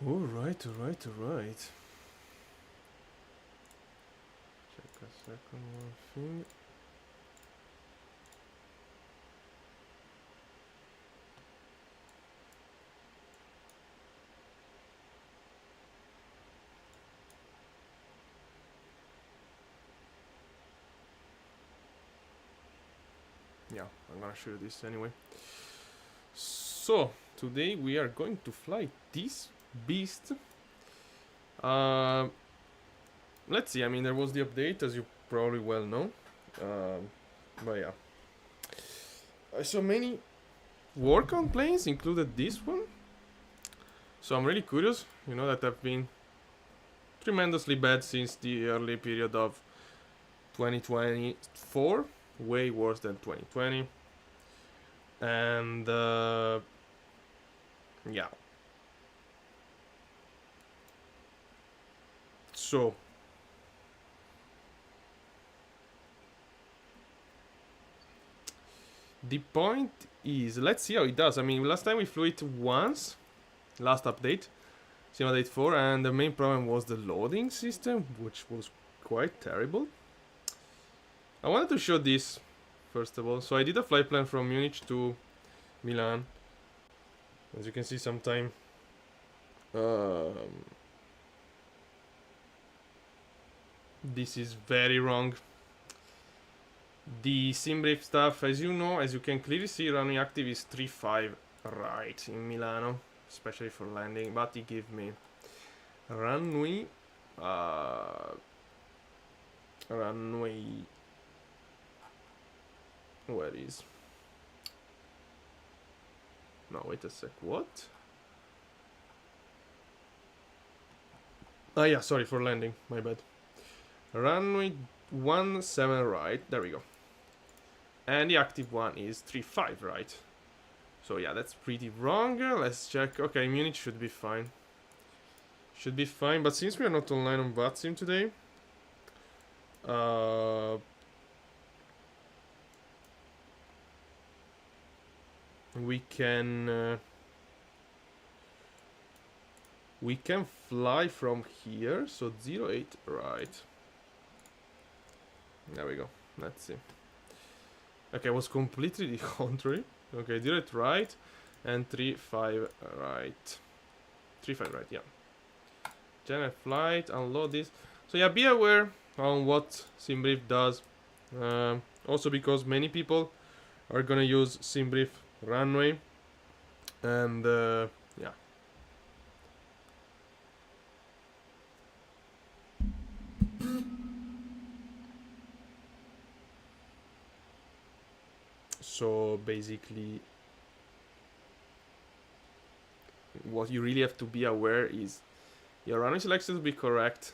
Alright. Check a second one thing. Yeah, I'm gonna show you this anyway. So, today we are going to fly this beast. Let's see, I mean, there was the update, as you probably well know. But yeah. I saw many work on planes, included this one. So I'm really curious, you know, that have been tremendously bad since the early period of 2024. Way worse than 2020. And yeah. So the point is, let's see how it does. I mean, last time we flew it once, last update, Sim Update 4, and the main problem was the loading system, which was quite terrible. I wanted to show this first of all. So I did a flight plan from Munich to Milan. As you can see, sometime this is very wrong. The sim brief stuff, as you know, as you can clearly see, runway active is 35 right in Milano, especially for landing, but it give me runway where is, no, wait a sec, what? Ah yeah, sorry, for landing, my bad. Runway 17 right, there we go. And the active one is 35 right. So yeah, that's pretty wrong. Let's check. Okay, Munich should be fine. Should be fine, but since we are not online on VATSIM today, we can fly from here. So 08 right. There we go. Let's see. Okay, it was completely the contrary. Okay, 08 right and 35 right. 35 right, yeah. General flight, unload this. So yeah, be aware on what SimBrief does. Also because many people are gonna use SimBrief runway. And yeah. So basically, what you really have to be aware is your runway selection to be correct.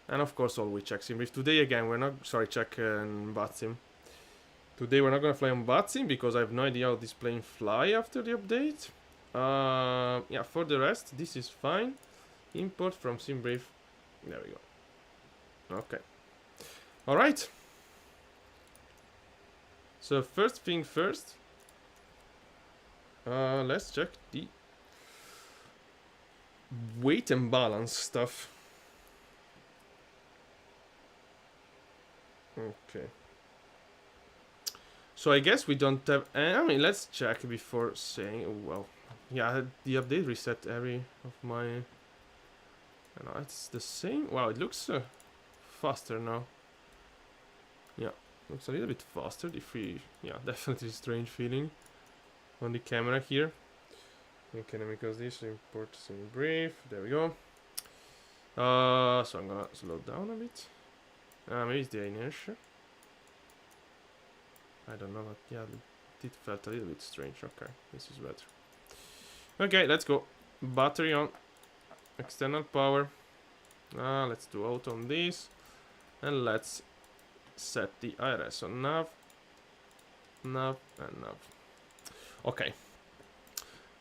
And of course, always check SimBrief. Today again, we're not, sorry, check VATSIM. Today we're not gonna fly on VATSIM because I have no idea how this plane fly after the update. Yeah, for the rest, this is fine. Import from SimBrief. There we go. Okay. Alright. So first thing first. Let's check the weight and balance stuff. Okay. So I guess we don't have. I mean, let's check before saying. Oh, well, yeah, the update reset every of my. No, it's the same. Wow, it looks faster now. Yeah, looks a little bit faster. The free, yeah, definitely strange feeling on the camera here. Okay, let me close this. Import SimBrief. There we go. So I'm gonna slow down a bit. Maybe it's the inertia. I don't know, but yeah, it felt a little bit strange. Okay, this is better. Okay, let's go. Battery on. External power. Let's do auto on this. And let's set the IRS on nav. Nav and nav. Okay.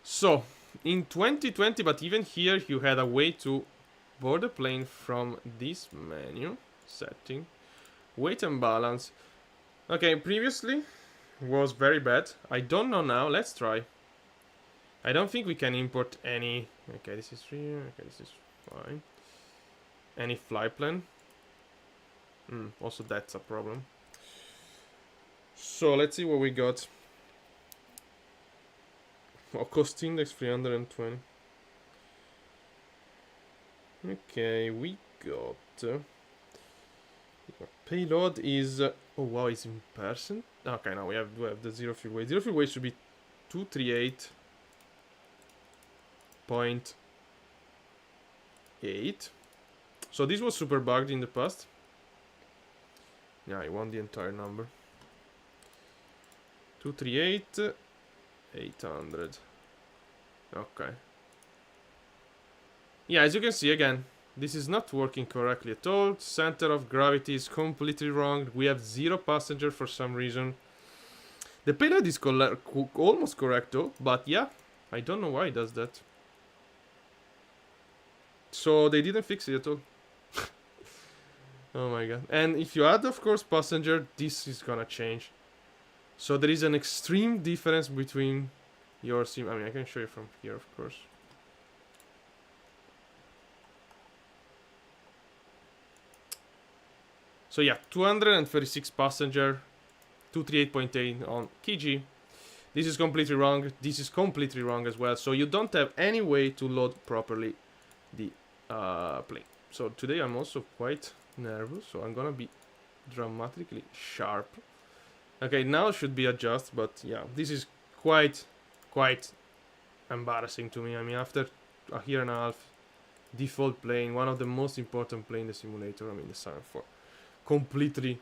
So, in 2020, but even here, you had a way to board the plane from this menu. Setting. Weight and balance. Okay, previously was very bad. I don't know now. Let's try. I don't think we can import any. Okay, this is free. Okay, this is fine. Any flight plan. Also, that's a problem. So let's see what we got. Oh, cost index 320. Okay, we got. Payload is. Oh wow, it's in person. Okay, now we have the zero fuel weight. Zero fuel weight should be 238.8. So this was super bugged in the past. Yeah, I want the entire number. 238.800. Okay. Yeah, as you can see again, this is not working correctly at all. Center of gravity is completely wrong. We have 0 passenger for some reason. The payload is almost correct though, but yeah, I don't know why it does that. So they didn't fix it at all. Oh my god. And if you add, of course, passenger, this is gonna change. So there is an extreme difference between your sim. I mean, I can show you from here, of course. So yeah, 236 passenger, 238.8 on KG. This is completely wrong. This is completely wrong as well. So you don't have any way to load properly the plane. So today I'm also quite nervous. So I'm gonna be dramatically sharp. Okay, now it should be adjusted, but yeah, this is quite embarrassing to me. I mean, after a year and a half, default plane, one of the most important plane in the simulator. I mean, the 7-4. Completely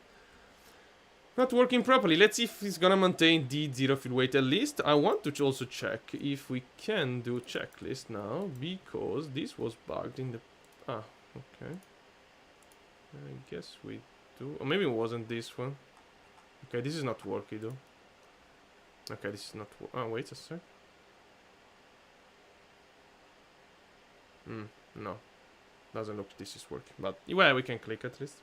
not working properly. Let's see if it's gonna maintain the 0 fuel weight at least. I want to also check if we can do checklist now, because this was bugged in the... Ah, okay. I guess we do... Or maybe it wasn't this one. Okay, this is not working though. Okay, this is not... Oh, wait a sec. No. Doesn't look this is working. But, well, we can click at least.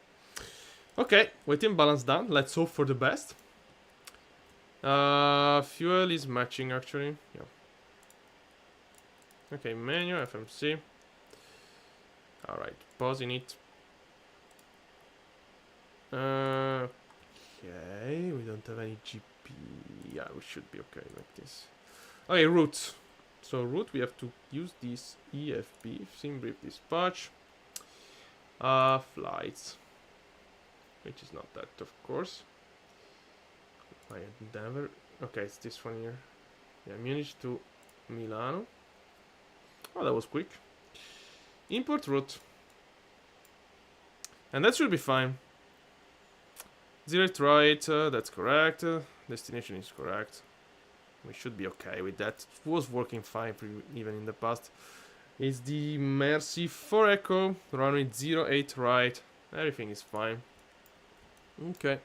Okay, weight imbalance done. Let's hope for the best. Fuel is matching actually. Yeah. Okay, menu, FMC. Alright, pausing it. Okay, we don't have any GP. Yeah, we should be okay like this. Okay, route. So route, we have to use this EFB, sim brief dispatch. Flights. Which is not that, of course. I never... Okay, it's this one here. Yeah, Munich to Milano. Oh, that was quick. Import route. And that should be fine. Direct right, that's correct. Destination is correct. We should be okay with that. It was working fine even in the past. It's the Mercy 4 Echo, runway 08 right. Everything is fine. Okay.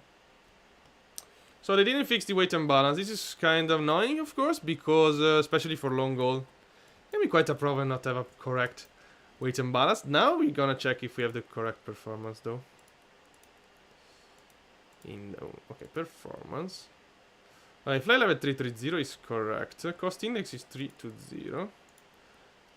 So they didn't fix the weight and balance. This is kind of annoying, of course, because especially for long haul, it can be quite a problem not to have a correct weight and balance. Now we're gonna check if we have the correct performance, though. Okay, performance. Flight level 330 is correct. Cost index is 320.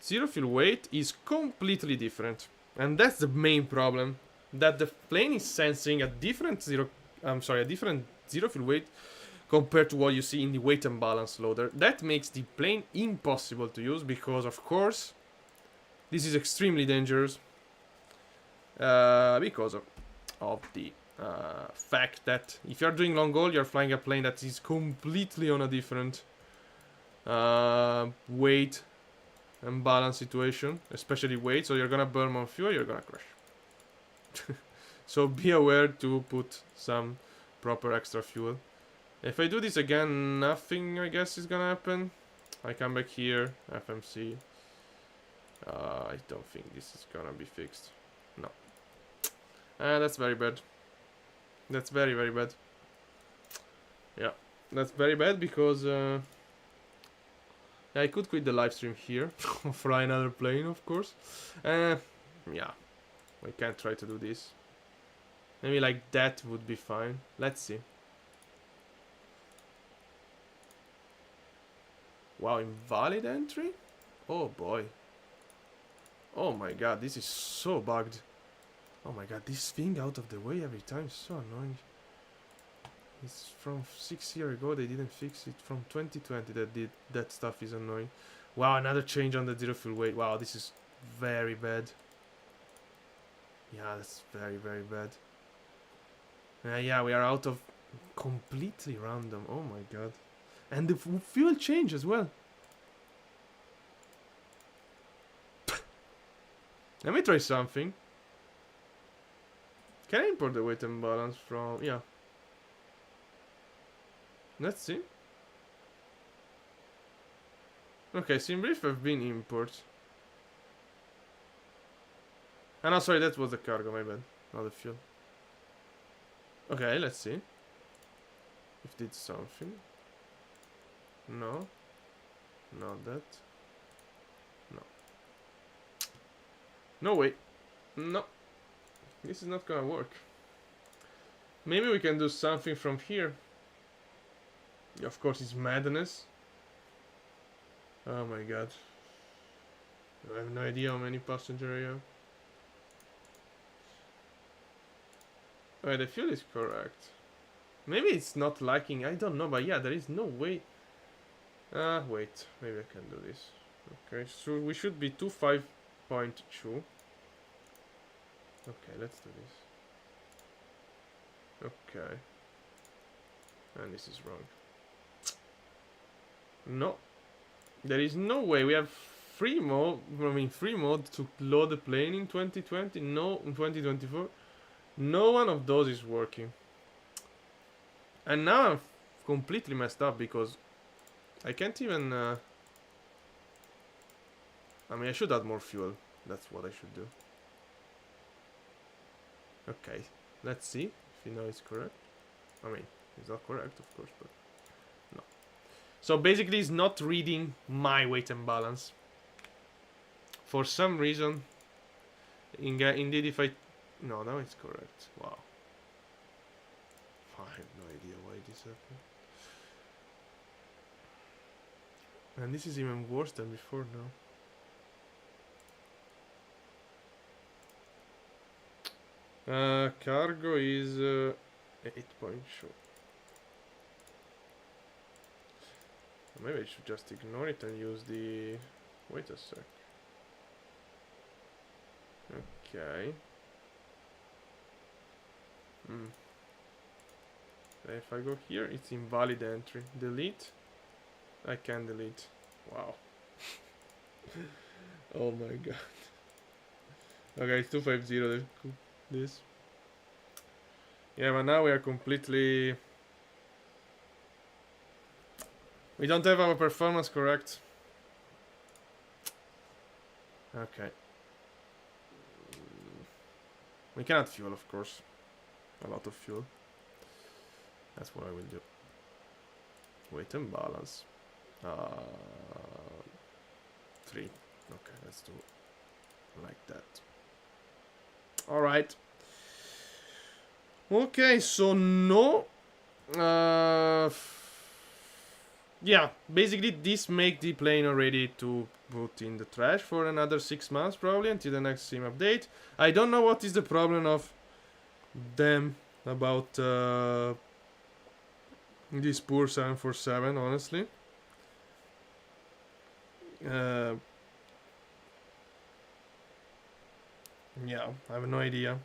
Zero fuel weight is completely different, and that's the main problem. That the plane is sensing a different zero fuel weight compared to what you see in the weight and balance loader. That makes the plane impossible to use because, of course, this is extremely dangerous because of the fact that if you're doing long haul, you're flying a plane that is completely on a different weight and balance situation, especially weight. So you're gonna burn more fuel, you're gonna crash. So be aware to put some proper extra fuel. If I do this again, nothing I guess is gonna happen. I come back here, FMC. I don't think this is gonna be fixed. No. That's very bad. That's very, very bad. Yeah, that's very bad because I could quit the live stream here, fly another plane, of course. Yeah, we can't try to do this. Maybe like that would be fine. Let's see. Wow, invalid entry? Oh boy. Oh my god, this is so bugged. Oh my god, this thing out of the way every time is so annoying. It's from 6 years ago, they didn't fix it. From 2020 that stuff is annoying. Wow, another change on the zero fuel weight. Wow, this is very bad. Yeah, that's very, very bad. Yeah, we are out of completely random. Oh my god. And the fuel change as well. Let me try something. Can I import the weight and balance from... Yeah. Let's see. Okay, sim brief have been imports. Ah no, sorry, that was the cargo, my bad. Not the fuel. Okay, let's see. If it did something. No. Not that. No. No way. No. This is not gonna work. Maybe we can do something from here. Of course, it's madness. Oh my god. I have no idea how many passengers I have. Alright, the fuel is correct. Maybe it's not liking, I don't know, but yeah, there is no way. Wait, maybe I can do this. Okay, so we should be 25.2. Okay, let's do this. Okay. And this is wrong. No. There is no way. We have free mode to load the plane in 2020. No, in 2024. No one of those is working. And now I'm completely messed up because I can't even... I mean, I should add more fuel. That's what I should do. Okay, let's see if you know it's correct. I mean, it's not correct, of course, but no. So basically, it's not reading my weight and balance. For some reason, indeed, if I... No, now it's correct. Wow. I have no idea why this happened. And this is even worse than before now. Cargo is 8.2. Maybe I should just ignore it and use the... Wait a sec. Okay. If I go here, it's invalid entry. Delete. I can delete. Wow. Oh my god. Okay, it's 250. This. Yeah, but now we are completely... We don't have our performance correct. Okay. We cannot fuel, of course. A lot of fuel. That's what I will do. Weight and balance. 3. Okay, let's do like that. Alright. Okay, so no. Yeah, basically this make the plane ready to put in the trash for another 6 months probably until the next sim update. I don't know what is the problem of them about this poor 747, honestly. Yeah, I have no idea.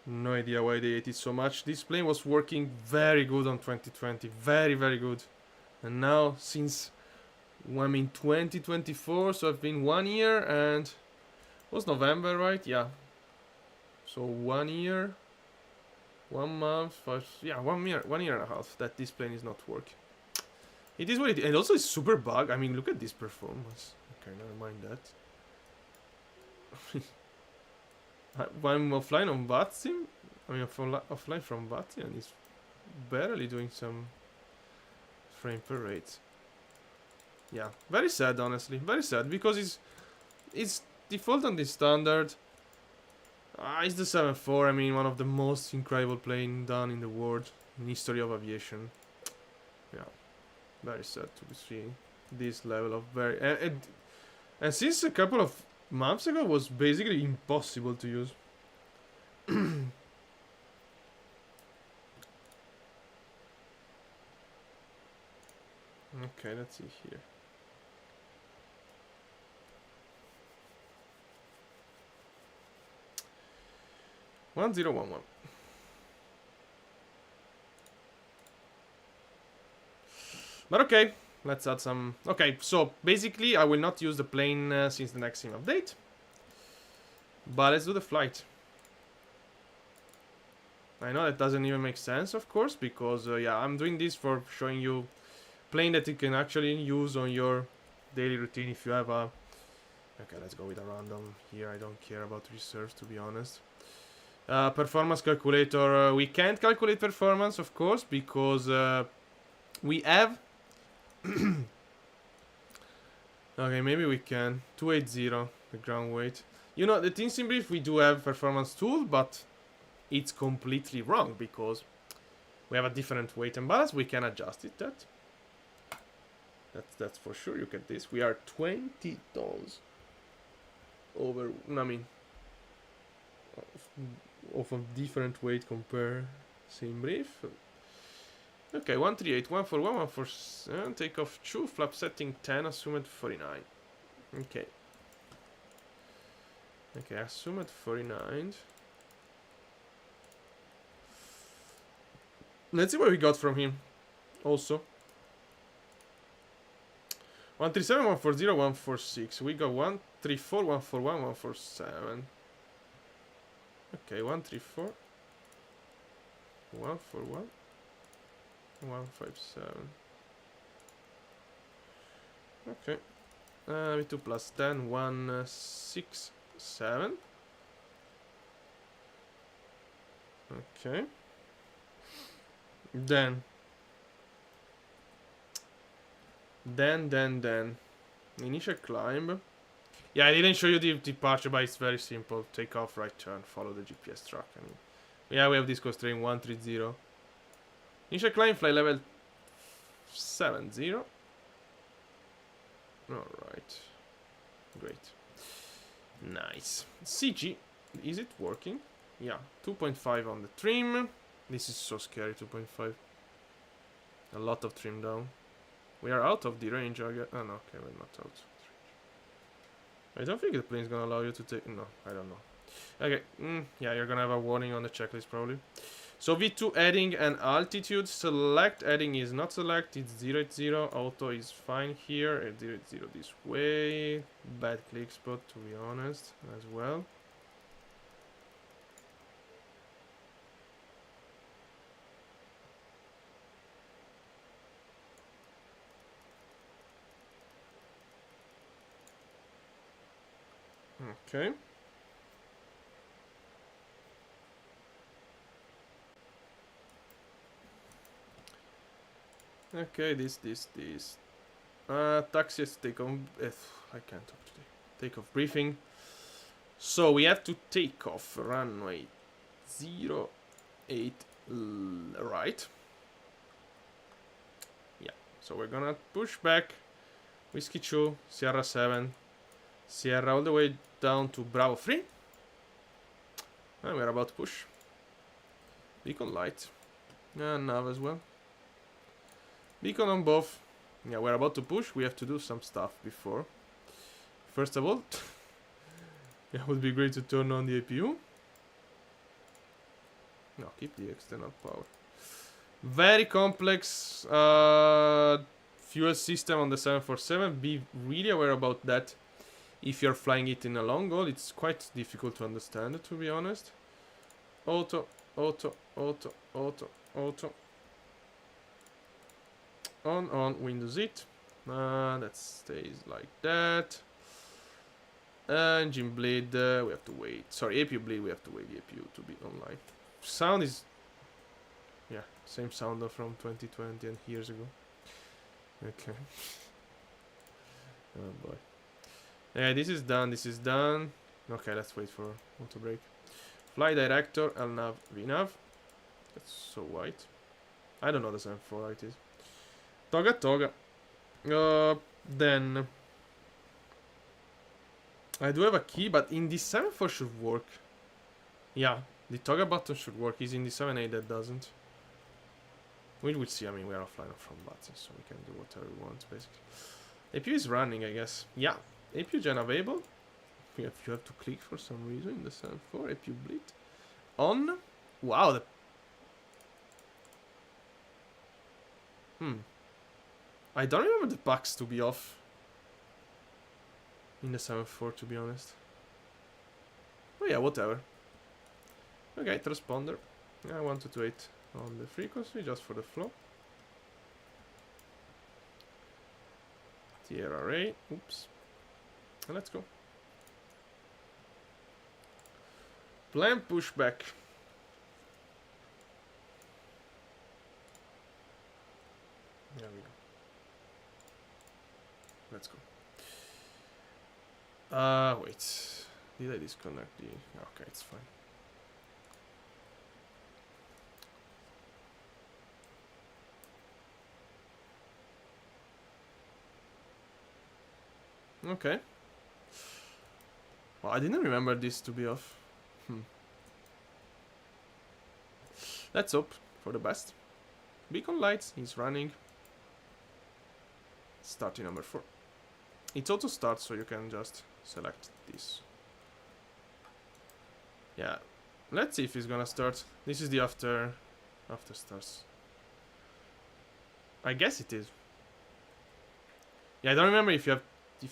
No idea why they hate it so much. This plane was working very good on 2020. Very, very good. And now, since I'm in 2024, so I've been 1 year and... It was November, right? Yeah. So 1 year, 1 month, 5... Yeah, 1 year, 1 year and a half that this plane is not working. It is what it is. And also it's super bug. I mean, look at this performance. Okay, never mind that. I'm offline on VATSIM. I mean, offline from VATSIM, and it's barely doing some frame per rate. Yeah, very sad, honestly. Very sad, because it's default on this standard. It's the 7.4. I mean, one of the most incredible planes done in the world in history of aviation. Yeah. Very sad to see this level of very... And since a couple of months ago, it was basically impossible to use. Okay, let's see here. One zero one one. But okay, let's add some. Okay, so basically, I will not use the plane since the next sim update. But let's do the flight. I know that doesn't even make sense, of course, because yeah, I'm doing this for showing you plane that you can actually use on your daily routine if you have a... Okay, let's go with a random here. I don't care about reserves, to be honest. Performance calculator. We can't calculate performance, of course, because we have... Okay, maybe we can. 280, the ground weight. You know, the thing simply if we do have performance tool, but it's completely wrong because we have a different weight and balance. We can adjust it. That's for sure. Look at this. We are 20 tons over. I mean, of a different weight compare same brief. Okay, 138, 141, 147. Takeoff 2, flap setting 10, assumed 49. Okay. Okay, assumed 49. Let's see what we got from him. Also. 137, 140, 146. We got 134, 141, 147. Okay, 134. 141. 157. Okay. V2 plus 10, 167. Okay. Then. Initial climb. Yeah, I didn't show you the departure, but it's very simple. Take off, right turn, follow the GPS track. I mean, yeah, we have this constraint 130. Initial climb, fly level 70. Alright. Great. Nice. CG. Is it working? Yeah. 2.5 on the trim. This is so scary, 2.5. A lot of trim down. We are out of the range, I guess. Oh, no, okay, we're not out. I don't think the plane's gonna allow you to take... No, I don't know. Okay, yeah, you're gonna have a warning on the checklist, probably. So V2 adding and altitude. Select. Adding is not select. It's 080. Auto is fine here. 080 this way. Bad click spot, to be honest, as well. Okay. Okay, this. Taxi has to take on... I can't talk today. Take off briefing. So we have to take off runway 08 right. Yeah, so we're gonna push back. Whiskey 2, Sierra 7. Sierra all the way down to Bravo 3. And we're about to push. Beacon light. And nav as well. Beacon on both. Yeah, we're about to push. We have to do some stuff before. First of all, it would be great to turn on the APU. No, keep the external power. Very complex fuel system on the 747. Be really aware about that. If you're flying it in a long haul, it's quite difficult to understand, to be honest. Auto. On, Windows it. That stays like that. Engine bleed, we have to wait. Sorry, APU bleed, we have to wait the APU to be online. Sound is... Yeah, same sound from 2020 and years ago. Okay. Oh boy. Yeah, this is done. Okay, let's wait for auto brake. Fly director, LNAV, VNAV. That's so white. I don't know the 74 how it is. Toga Toga. Then I do have a key, but in the 7-4 should work. Yeah, the Toga button should work. Is in the 7-8 that doesn't. We will see. I mean, we are offline from buttons, so we can do whatever we want, basically. APU is running, I guess. Yeah, APU gen available. You have to click for some reason in the 7-4. APU bleed. On. Wow. I don't remember the packs to be off in the 7-4, to be honest. Oh yeah, whatever. Okay, transponder. I wanted to wait on the frequency just for the flow. The array. Oops. And let's go. Plan pushback. There we go. Let's go. Wait. Did I disconnect the... Okay, it's fine. Okay. Well, I didn't remember this to be off. Let's hope for the best. Beacon lights is running. Starting number 4. It's auto start, so you can just select this. Yeah. Let's see if it's gonna start. This is the after starts. I guess it is. Yeah, I don't remember if you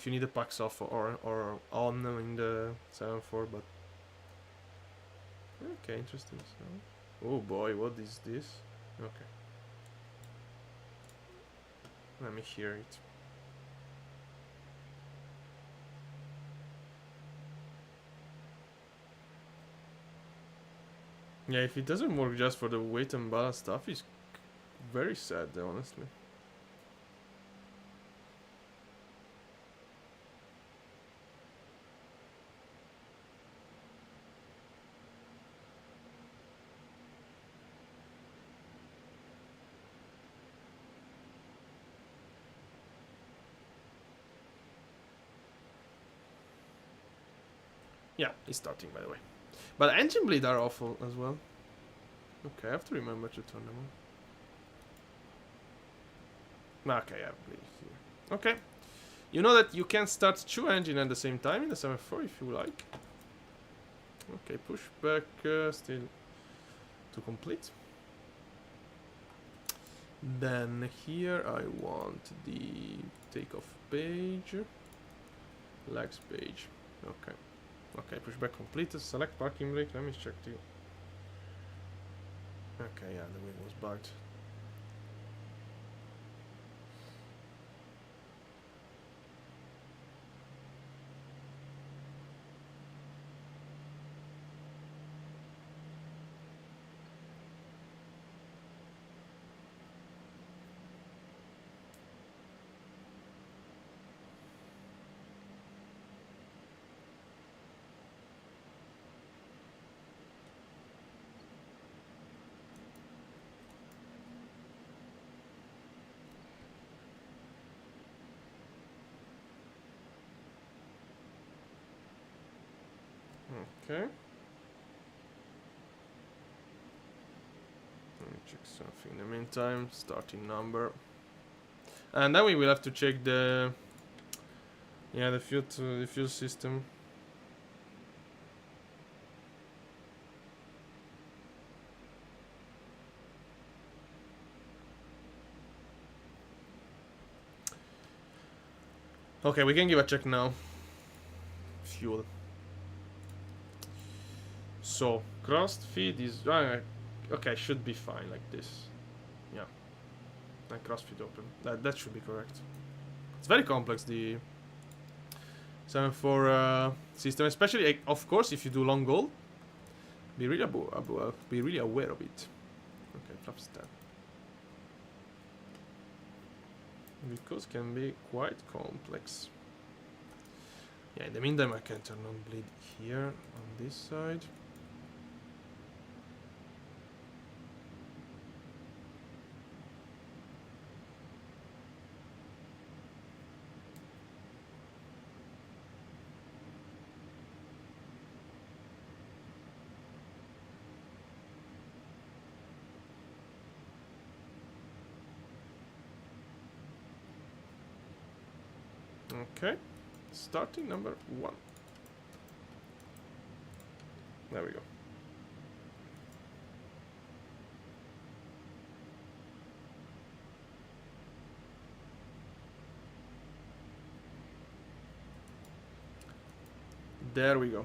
need the packs off or on in the 7-4, but okay, interesting. So, oh boy, what is this? Okay, let me hear it. Yeah, if it doesn't work just for the weight and balance stuff, it's very sad, honestly. Yeah, it's starting, by the way. But engine bleed are awful as well. Okay, I have to remember to turn them on. Okay, I have bleed here. Okay. You know that you can start 2 engines at the same time in the 7-4 if you like. Okay, pushback still to complete. Then here I want the takeoff page. Legs page. Okay. Okay, pushback completed. Select parking brake. Let me check the... Okay, yeah, the wing was bugged. Okay. Let me check something in the meantime. Starting number. And then we will have to check the... Yeah, the fuel system. Okay, we can give a check now. Fuel. So, crossed feed is... okay, should be fine like this. Yeah. And cross feed open. That should be correct. It's very complex, the 7-4 system. Especially, of course, if you do long goal. Be really aware of it. Okay, flaps 10. Because can be quite complex. Yeah, in the meantime I can turn on bleed here on this side. Okay. Starting number 1. There we go. There we go.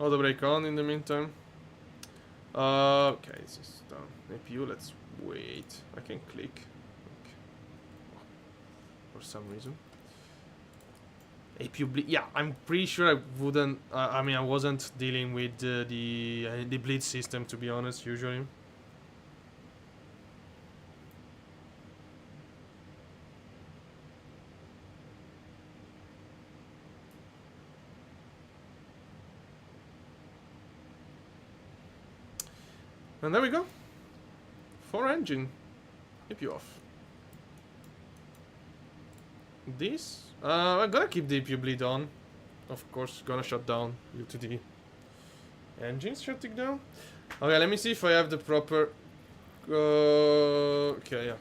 Auto brake on in the meantime. Okay, this is done. APU, let's wait. I can click. Okay. For some reason. APU bleed. Yeah, I'm pretty sure I wouldn't. I mean, I wasn't dealing with the bleed system, to be honest. Usually. And there we go. 4 engine. APU off. This. I'm gonna keep the APU bleed on. Of course, gonna shut down due to the engines shutting down. Okay, let me see if I have the proper. Okay, yeah.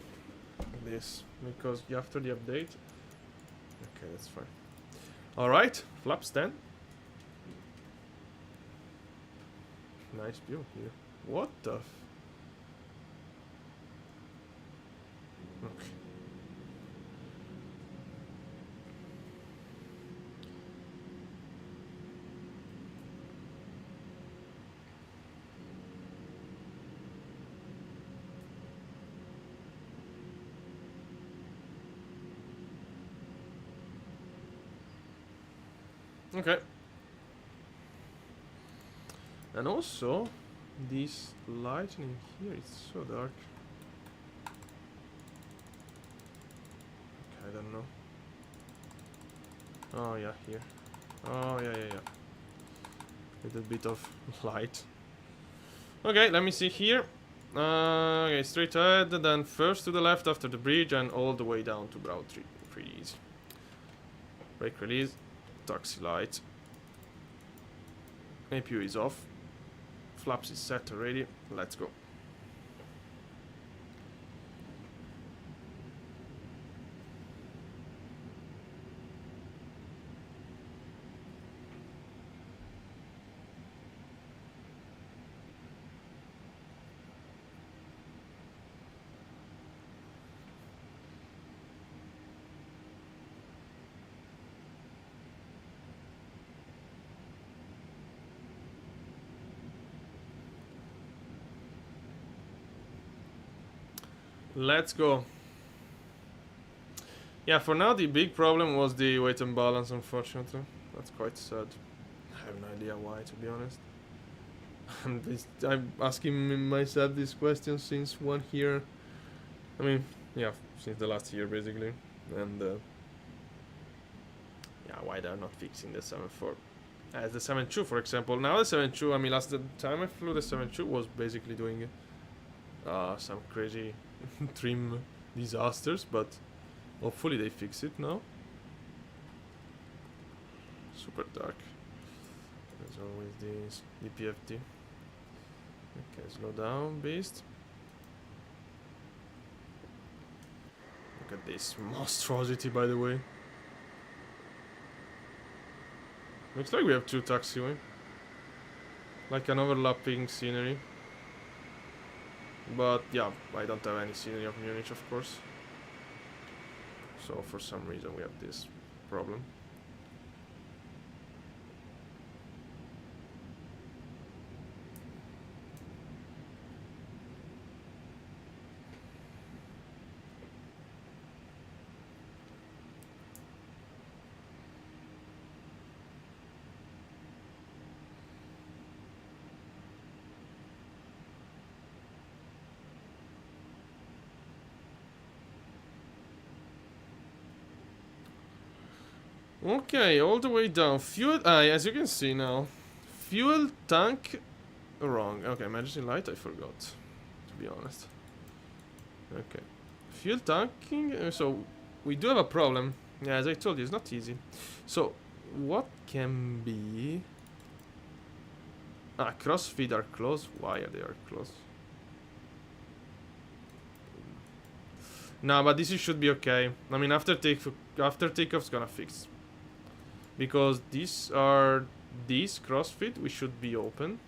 This. Because after the update. Okay, that's fine. Alright, flaps 10. Nice view here. What the f... Okay. Okay. And also, this lightning here is so dark. Okay, I don't know. Oh yeah, here. Oh yeah. Little bit of light. Okay, let me see here. Okay, straight ahead, then first to the left after the bridge and all the way down to Brow 3. Pretty easy. Brake release. Taxi light. APU is off. Flaps is set already. Let's go. Let's go. Yeah, for now the big problem was the weight and balance, unfortunately. That's quite sad. I have no idea why, to be honest. I'm asking myself this question since 1 year. I mean, yeah, since the last year basically. And yeah, why they're not fixing the 7.4 as the 7.2, for example. Now the 7.2, I mean, last time I flew the 7.2 was basically doing some crazy trim disasters, but hopefully they fix it now. Super dark. There's always this DPFT. Okay, slow down, beast. Look at this monstrosity, by the way. Looks like we have 2 taxiway. Like an overlapping scenery. But yeah, I don't have any scenery of Munich, of course. So for some reason we have this problem. Okay, all the way down. Fuel, as you can see now, fuel tank wrong. Okay, emergency light, I forgot, to be honest. Okay, fuel tanking. So we do have a problem. Yeah, as I told you, it's not easy. So, what can be... Ah, crossfeed are close. Why are they close? No, but this should be okay. I mean, after takeoff's gonna fix. Because these crossfeed, we should be open.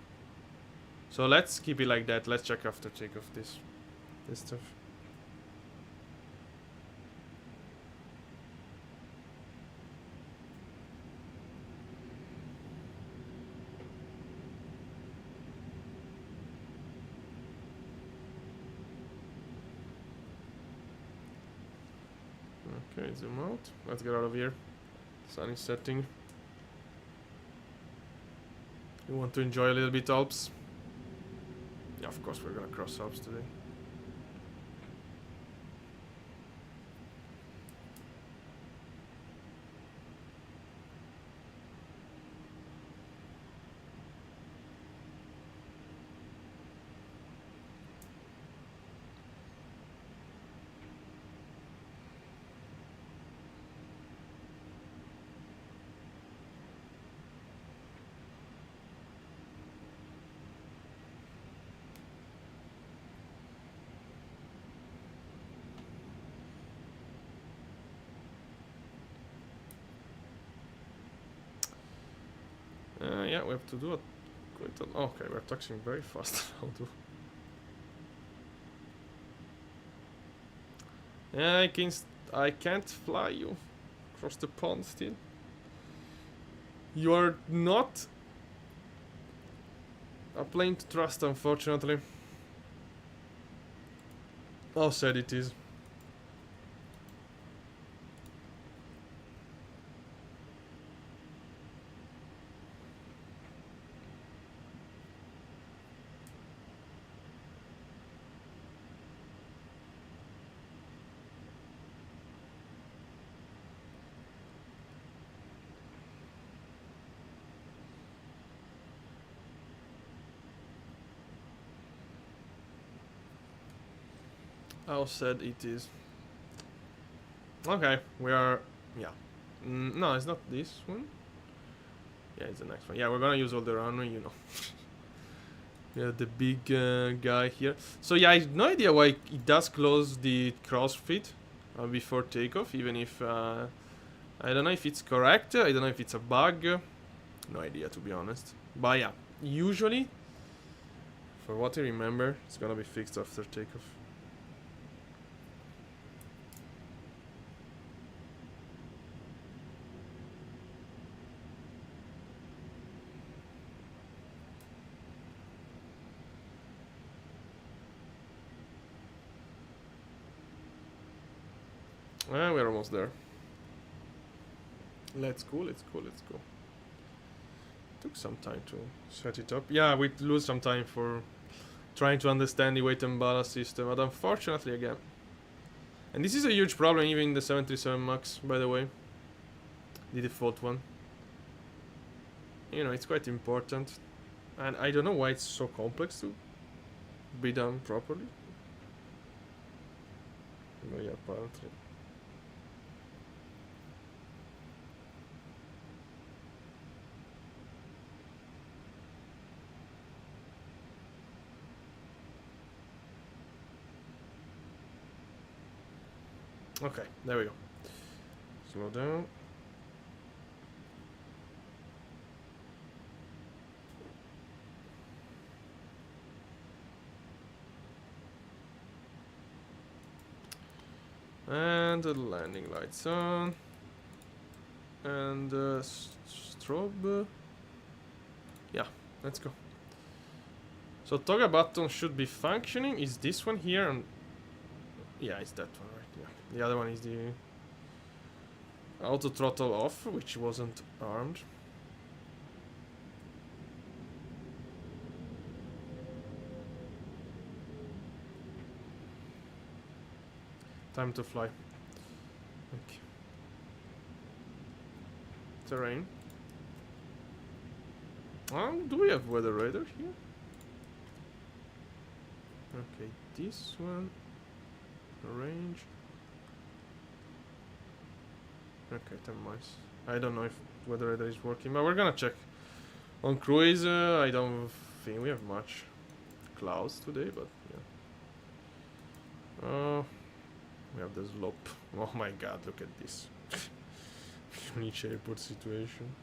So let's keep it like that. Let's check after takeoff this stuff. Okay, zoom out. Let's get out of here. Sun is setting. You want to enjoy a little bit Alps? Yeah, of course we're gonna cross Alps today. Yeah, we have to do it. Okay, we're taxiing very fast. I'll do. Yeah, I can't fly you across the pond still. You are not a plane to trust, unfortunately. How sad it is. How sad it is. Okay, we are... Yeah. No, it's not this one. Yeah, it's the next one. Yeah, we're gonna use all the runway, you know. Yeah, the big guy here. So yeah, I have no idea why it does close the crossfit before takeoff, even if... I don't know if it's correct, I don't know if it's a bug. No idea, to be honest. But yeah, usually, for what I remember, it's gonna be fixed after takeoff. We're almost there. Let's go. Took some time to set it up. Yeah, we lose some time for trying to understand the weight and ballast system, but unfortunately again. And this is a huge problem even in the 737 MAX, by the way. The default one. You know, it's quite important. And I don't know why it's so complex to be done properly. But yeah, apparently. Okay, there we go. Slow down. And the landing lights on. And strobe. Yeah, let's go. So toggle button should be functioning. Is this one here? And yeah, it's that one, right? Yeah. The other one is the auto throttle off, which wasn't armed. Time to fly. Okay. Terrain. Do we have weather radar here? Okay, this one. Range. Okay, 10 miles. I don't know if whether that is working, but we're gonna check. On cruise, I don't think we have much clouds today, but yeah. We have the slope. Oh my god, look at this. Munich airport situation.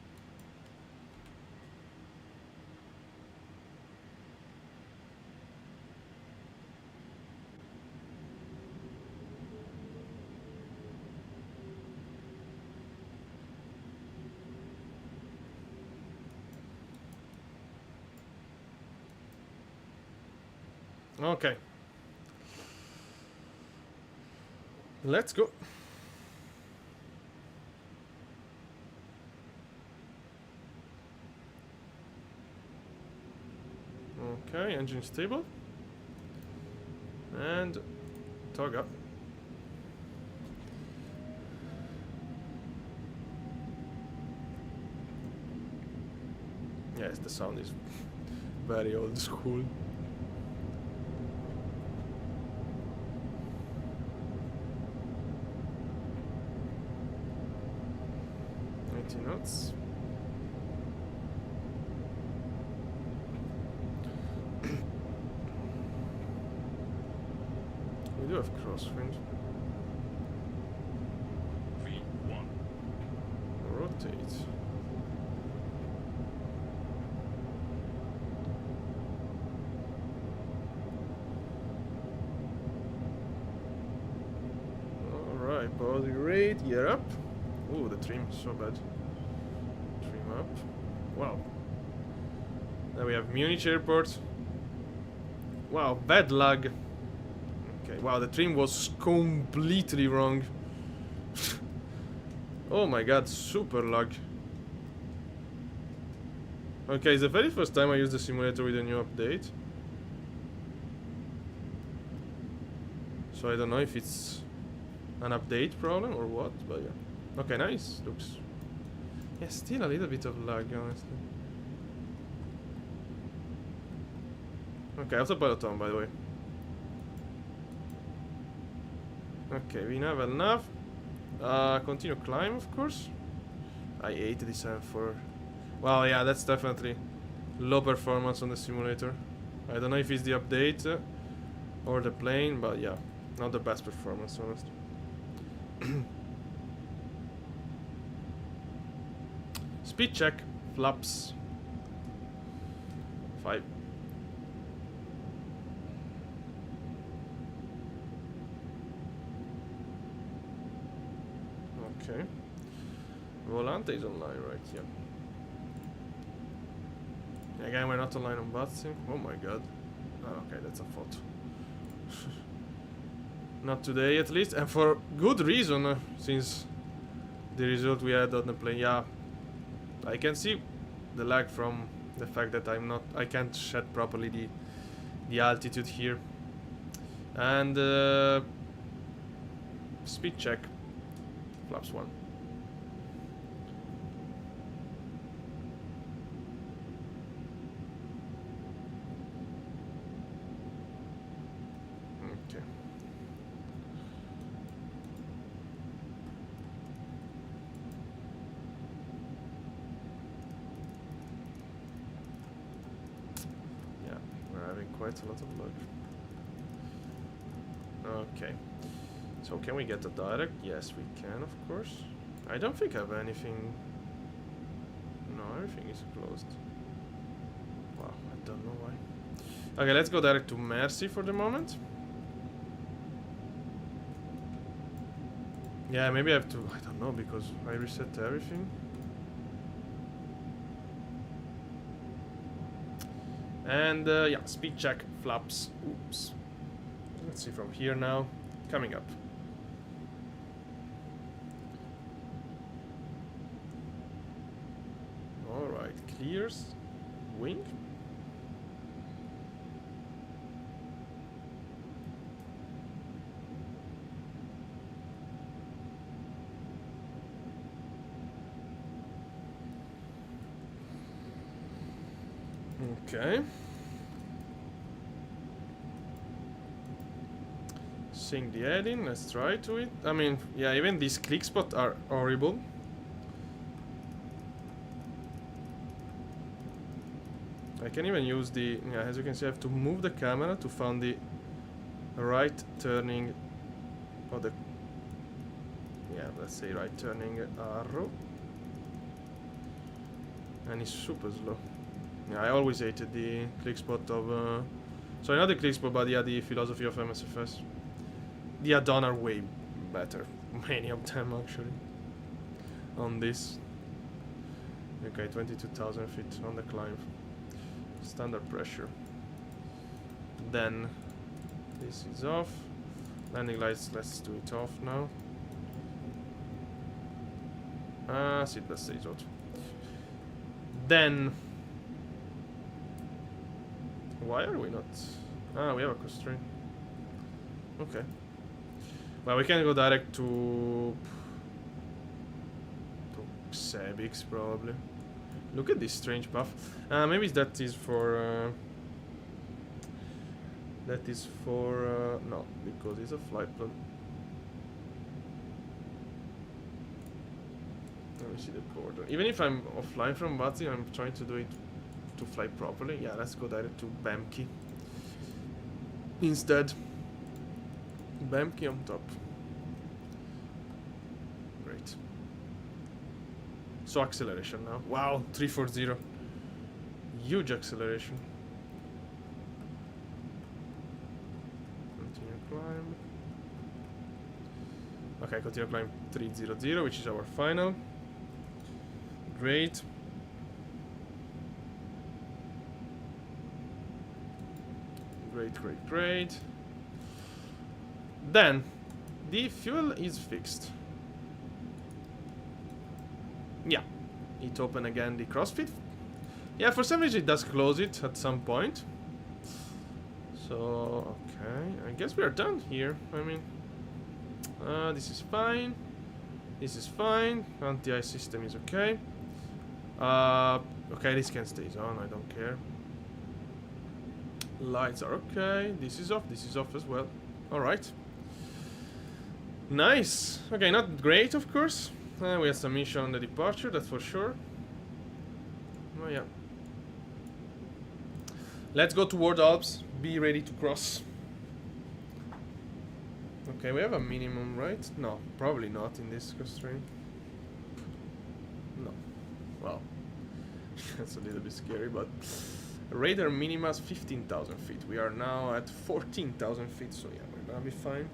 Okay. Let's go. Okay, engine stable. And tug up. Yes, the sound is very old school. 90 knots. We do have crosswind. V1. Rotate. Alright, body rate, gear up. Ooh, the trim, so bad. Trim up. Wow. Now we have Munich airport. Wow, bad lag. Okay, wow, the trim was completely wrong. Oh my god, super lag. Okay, it's the very first time I use the simulator with a new update. So I don't know if it's an update problem or what, but yeah. Okay, nice. Looks... Yeah, still a little bit of lag, honestly. Okay, autopilot on, by the way. Okay, we have enough. Continue climb, of course. I hate this for... Well, yeah, that's definitely low performance on the simulator. I don't know if it's the update or the plane, but yeah, not the best performance, honestly. Speed check, flaps. 5. Okay. Volante is online, right? Yeah. Again, we're not online on Batsim. Oh my god. Oh, okay, that's a photo. Not today, at least, and for good reason, since the result we had on the plane. Yeah, I can see the lag from the fact that I can't set properly the altitude here. And speed check, flaps 1. Okay. Yeah, we're having quite a lot of luck. Okay. So can we get the direct? Yes, we can, of course. I don't think I have anything. No, everything is closed. Wow, I don't know why. Okay, let's go direct to Mercy for the moment. Yeah, maybe I have to, I don't know, because I reset everything. And yeah, speed check, flaps. Oops. Let's see from here now. Coming up. Alright, clears. Wing. Okay. sync the heading. Let's try to it. I mean, yeah, even these click spots are horrible. I can even use the... Yeah, as you can see, I have to move the camera to find the right turning... Or the... Yeah, let's say right turning arrow. And it's super slow. Yeah, I always hated the click spot of... Sorry, not the click spot, but yeah, the philosophy of MSFS. The add-on are way better. Many of them, actually. On this. Okay, 22,000 feet on the climb. Standard pressure. Then, this is off. Landing lights, let's do it off now. Seatbelt stays out. Then... Why are we not... Ah, we have a constraint. Okay. Well, we can go direct to Sebix, probably. Look at this strange path. Maybe that is for... That is for... no, because it's a flight plan. Let me see the border. Even if I'm offline from Batsi, I'm trying to do it to fly properly. Yeah, let's go direct to Bamki. Instead. Bamki on top. Great. So acceleration now. Wow, 340. Huge acceleration. Continue climb. Okay, continue climb 300, which is our final. Great. Great. Then, the fuel is fixed. Yeah. It open again the crossfit. Yeah, for some reason it does close it at some point. So, okay. I guess we are done here. I mean, this is fine. This is fine. Anti-ice system is okay. Okay, this can stay on. I don't care. Lights are okay. This is off as well. Alright. Nice. Okay, not great, of course. We had some issue on the departure, that's for sure. Oh, yeah. Let's go toward Alps. Be ready to cross. Okay, we have a minimum, right? No, probably not in this constraint. No. Well, that's a little bit scary, but... Radar minima 15,000 feet. We are now at 14,000 feet, so yeah, we're gonna be fine.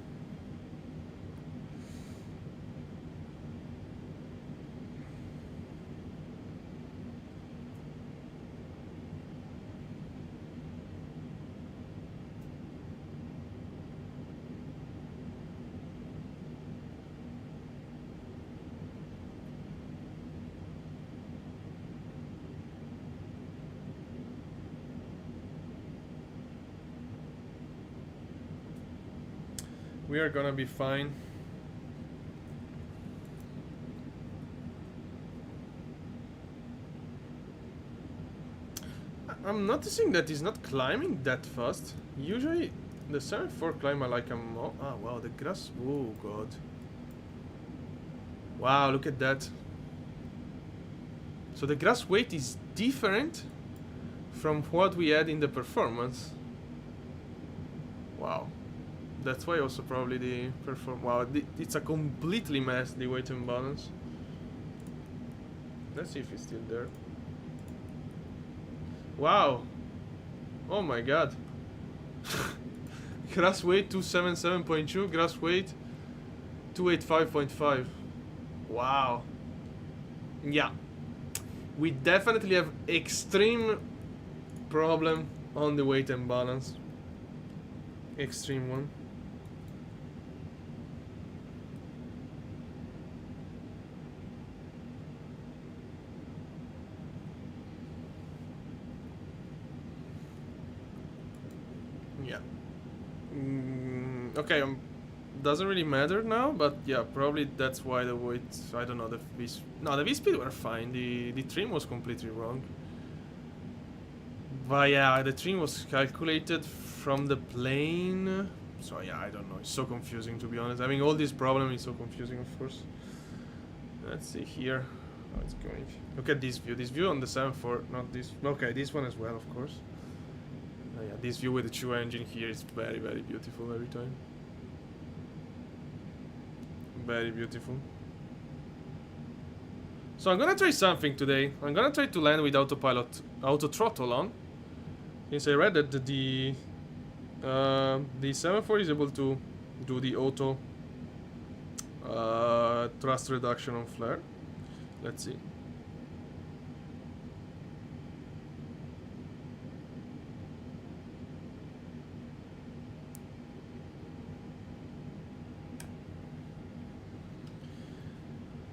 We are gonna be fine. I'm noticing that he's not climbing that fast. Usually, the 74 climb I like him more. Ah, wow, the grass. Oh, God. Wow, look at that. So the grass weight is different from what we had in the performance. Wow. That's why also probably the wow, it's a completely mess, the weight and balance. Let's see if it's still there. Wow. Oh my god. Grass weight 277.2, grass weight 285.5. Wow. Yeah. We definitely have extreme problem on the weight and balance. Extreme one. Yeah. Okay, doesn't really matter now, but yeah, probably that's why the weight, I don't know, the V-speed were fine, the trim was completely wrong. But yeah, the trim was calculated from the plane, So yeah, I don't know. It's so confusing, to be honest. I mean, all this problem is so confusing, of course. Let's see here how it's going. Look at this view. This view on the 7.4, not this. Okay, this one as well, of course. Yeah, this view with the true engine here is very, very beautiful every time. Very beautiful. So I'm gonna try something today. I'm gonna try to land with autopilot, auto throttle on. Since I read that the 7.4 is able to do the auto thrust reduction on flare. Let's see.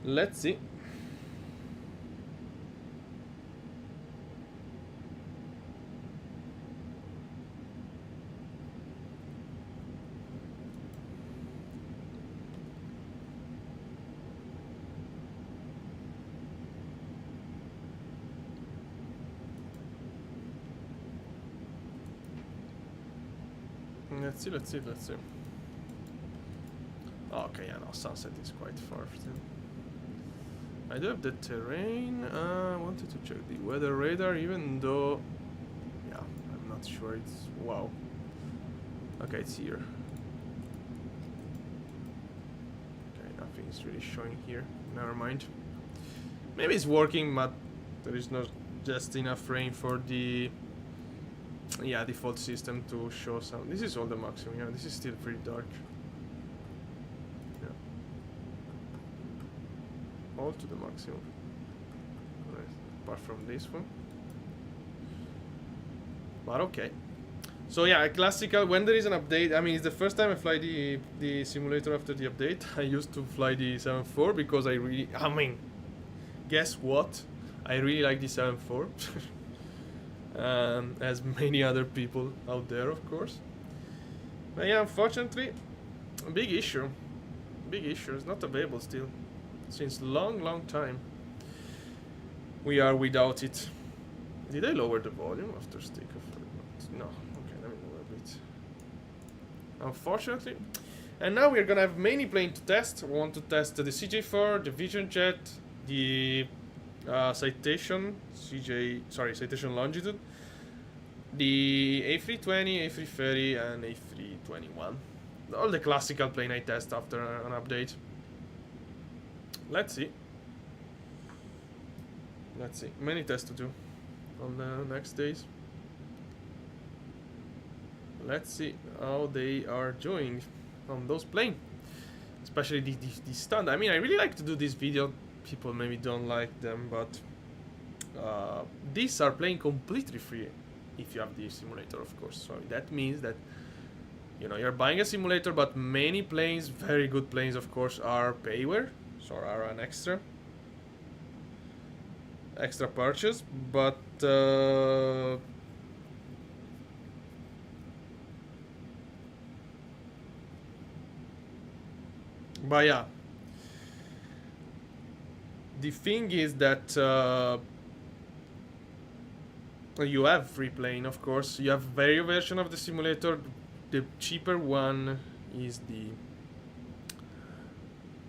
Let's see. Let's see. Okay, yeah, no, sunset is quite far still. I do have the terrain. I wanted to check the weather radar, even though... Yeah, I'm not sure it's... Wow. Okay, it's here. Okay, nothing's really showing here. Never mind. Maybe it's working, but there is not just enough rain for the... Yeah, default system to show some... This is all the maximum, yeah, this is still pretty dark. Yeah. All to the maximum. Right. Apart from this one. But okay. So yeah, a classical, when there is an update, I mean, it's the first time I fly the simulator after the update. I used to fly the 7.4 because I mean, guess what? I really like the 7.4. As many other people out there, of course. But yeah, unfortunately, a big issue. Big issue. It's not available still. Since long time. We are without it. Did I lower the volume after stick of... No. Okay, let me lower a bit. Unfortunately. And now we're gonna have many planes to test. We want to test the CJ4, the Vision Jet, the Citation Longitude, the A320, A330, and A321. All the classical plane I test after an update. Let's see. Many tests to do on the next days. Let's see how they are doing on those planes, especially the stunt. I mean, I really like to do this video. People maybe don't like them, but these are playing completely free if you have the simulator, of course. So that means that, you know, you're buying a simulator, but many planes, very good planes, of course, are payware, so are an extra purchase. But yeah. The thing is that you have free plane, of course. You have various version of the simulator. The cheaper one is the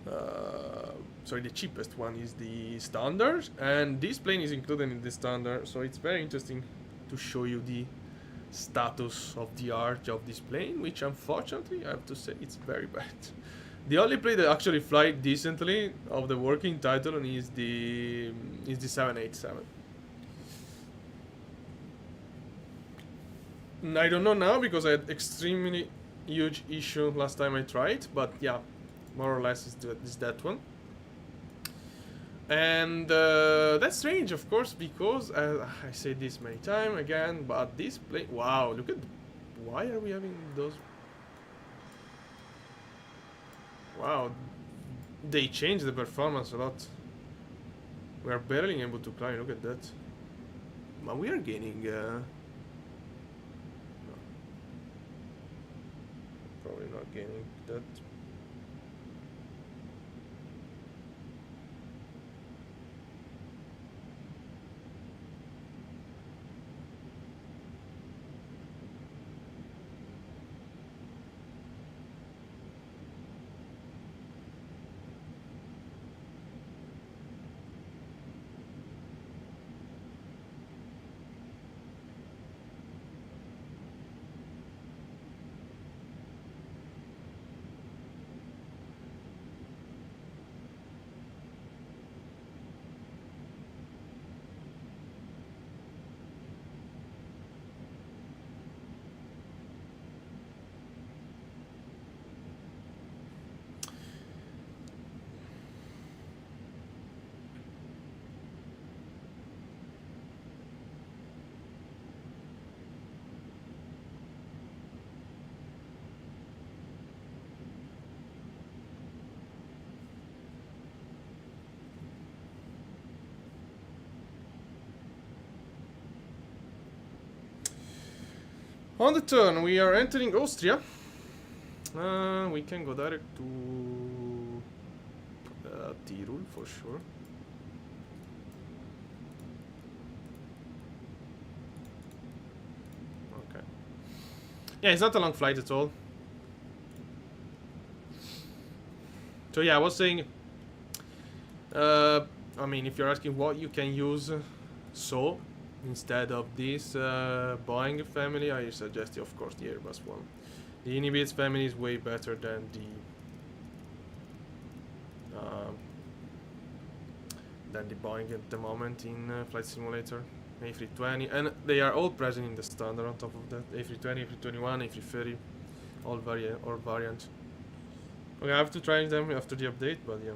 the cheapest one is the standard, and this plane is included in the standard. So it's very interesting to show you the status of the art of this plane, which unfortunately I have to say it's very bad. The only plane that actually fly decently of the working title is the 787. I don't know now because I had extremely huge issue last time I tried, but yeah, more or less is that one. And that's strange, of course, because I say this many times again, but this plane, wow, look at, why are we having those? Wow, they changed the performance a lot. We are barely able to climb, look at that. But we are gaining... no. Probably not gaining that. On the turn, we are entering Austria. We can go direct to Tyrol for sure. Okay. Yeah, it's not a long flight at all. So yeah, I was saying, I mean, if you're asking what you can use, so instead of this Boeing family, I suggest, of course, the Airbus one. The Inibits family is way better than the Boeing at the moment in Flight Simulator. A320, and they are all present in the standard on top of that. A320, A321, A330, all variant. Okay, I have to try them after the update, but yeah.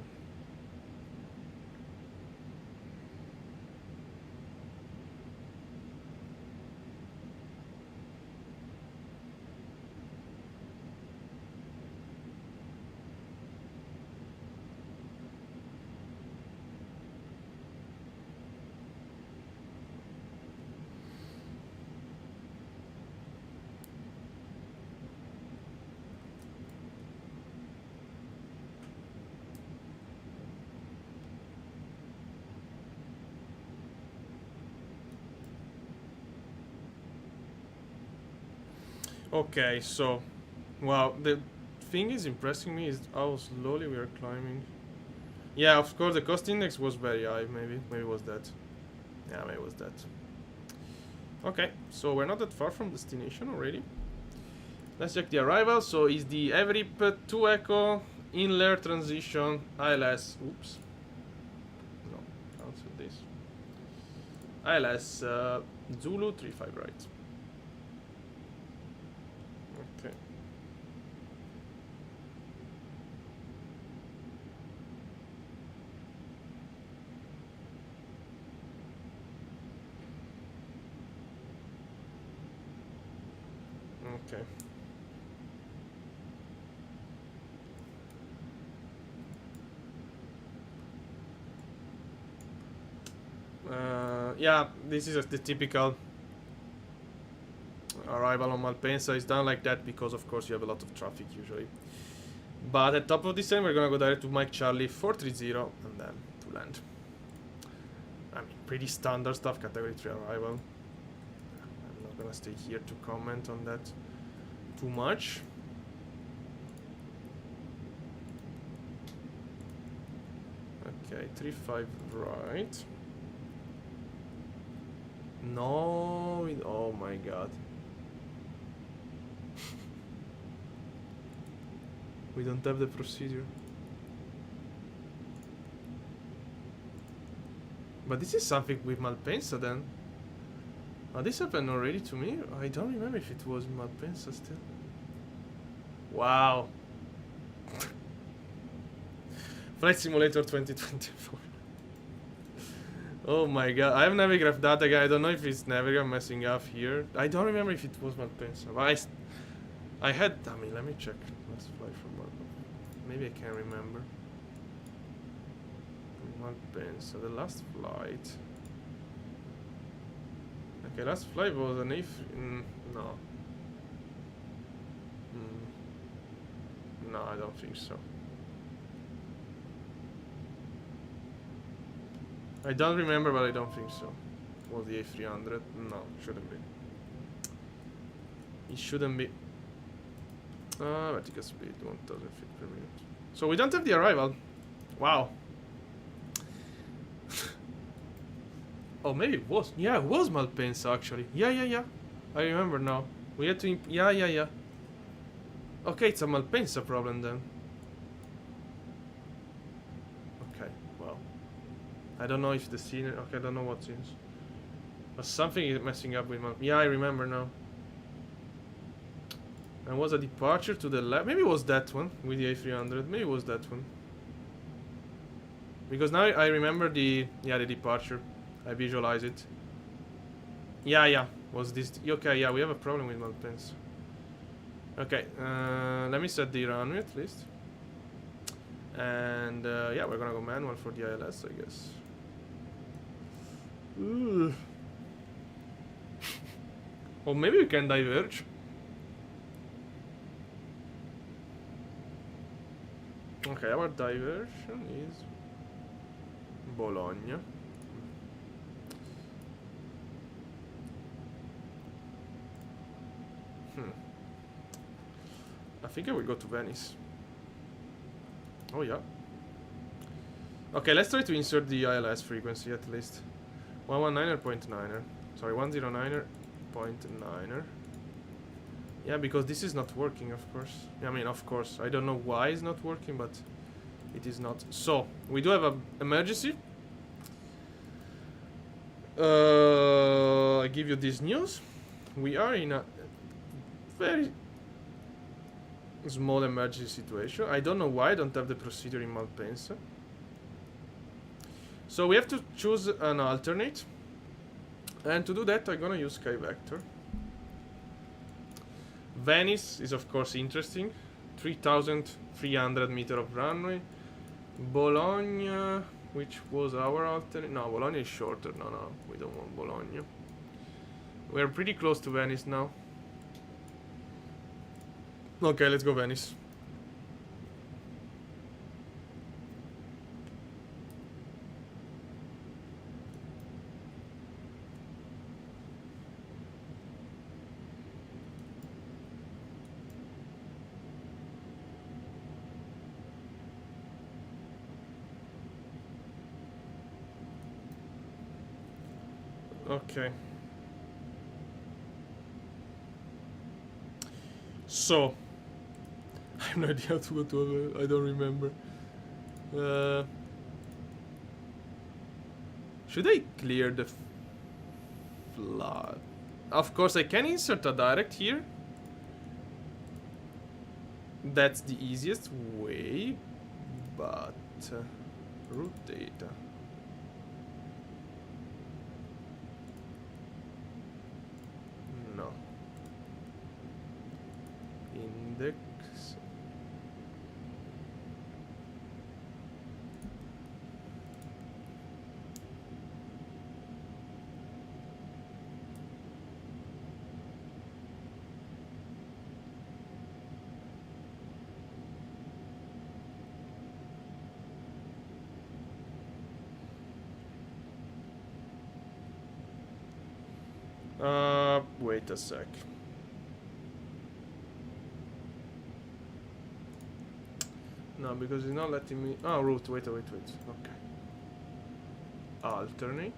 Okay, so, wow, the thing is impressing me is how slowly we are climbing. Yeah, of course, the cost index was very high. Maybe it was that. Yeah, maybe it was that. Okay, so we're not that far from destination already. Let's check the arrival. So is the Everip 2 Echo in-layer transition ILS. Oops. No, cancel this. ILS Zulu 35 right. Okay. Okay. Yeah, this is the typical arrival on Malpensa. It's done like that because, of course, you have a lot of traffic usually. But at top of this time, we're gonna go direct to Mike Charlie 430 and then to land. I mean, pretty standard stuff, category 3 arrival. I'm not gonna stay here to comment on that too much. Okay, 35 right. No, oh my god. We don't have the procedure. But this is something with Malpensa then. Oh, this happened already to me? I don't remember if it was Malpensa still. Wow. Flight Simulator 2024. Oh my god, I have Navigraph data guy. I don't know if it's Navigraph messing up here. I don't remember if it was Malpensa. But I had. I mean, let me check. Let's fly from Malpensa. Maybe I can remember. Malpensa, the last flight. Okay, last flight was an no. No, I don't think so. I don't remember, but I don't think so. Was the A300? No, shouldn't be. It shouldn't be. Vertical speed, 1000 feet per minute. So we don't have the arrival. Wow. Oh, maybe it was. Yeah, it was Malpensa actually. Yeah. I remember now. We had to. Yeah. Okay, it's a Malpensa problem then. Okay, well. I don't know if the scene. Okay, I don't know what scenes. But something is messing up with Malpensa. Yeah, I remember now. And was a departure to the left. Maybe it was that one with the A300. Maybe it was that one. Because now I remember the departure. I visualize it. Yeah. Was this? Okay, yeah, we have a problem with Malpensa. Okay, let me set the runway at least. And yeah, we're gonna go manual for the ILS, I guess. Ooh. Or maybe we can diverge. Okay, our diversion is Bologna. I think I will go to Venice. Oh yeah. Okay, let's try to insert the ILS frequency at least. 119.9er. Sorry, 109.9er. Yeah, because this is not working, of course. I mean, of course. I don't know why it's not working, but it is not. So, we do have an emergency. I give you this news. We are in a very small emergency situation. I don't know why I don't have the procedure in Malpensa. So we have to choose an alternate. And to do that, I'm gonna use Sky Vector. Venice is of course interesting. 3,300 meter of runway. Bologna, which was our alternate. No, Bologna is shorter. No, we don't want Bologna. We're pretty close to Venice now. Okay, let's go Venice. Okay. So, I have no idea how to go to. I don't remember. Should I clear the flood? Of course, I can insert a direct here. That's the easiest way, but route data. No. Index. Wait a sec. No, because it's not letting me. Oh, route. Wait. Okay. Alternate.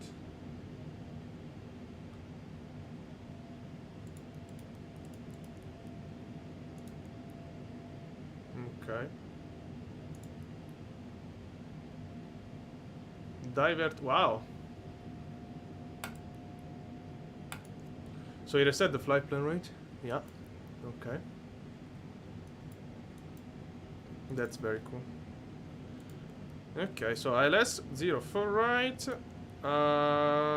Okay. Divert. Wow. So you reset the flight plan rate? Yeah. Okay. That's very cool. Okay, so ILS 0 for right.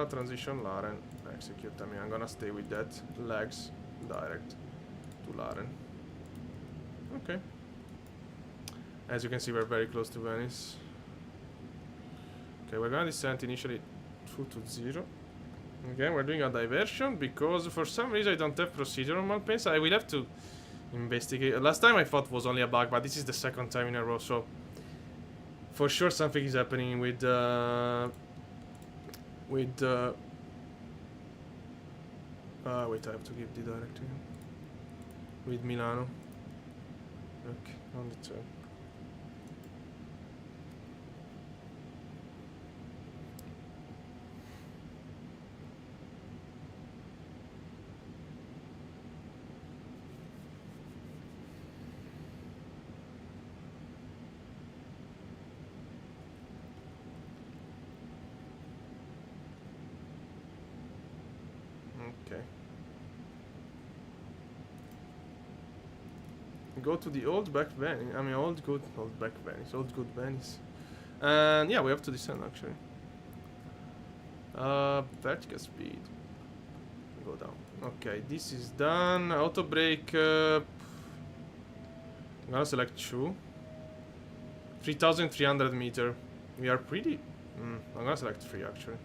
Transition Laren. Execute. I mean, I'm gonna stay with that. Legs direct to Laren. Okay. As you can see, we're very close to Venice. Okay, we're gonna descend initially 220. Okay, we're doing a diversion because for some reason I don't have procedure on Malpensa. I will have to investigate. Last time I thought was only a bug, but this is the second time in a row, so for sure something is happening with wait, I have to give the direct again. With Milano. Okay, on the turn. Okay. Go to the old back Venice. I mean, old good Venice. And yeah, we have to descend actually. Vertical speed. Go down. Okay, this is done. Auto brake. I'm gonna select 2. 3,300 meter. We are pretty. I'm gonna select 3 actually.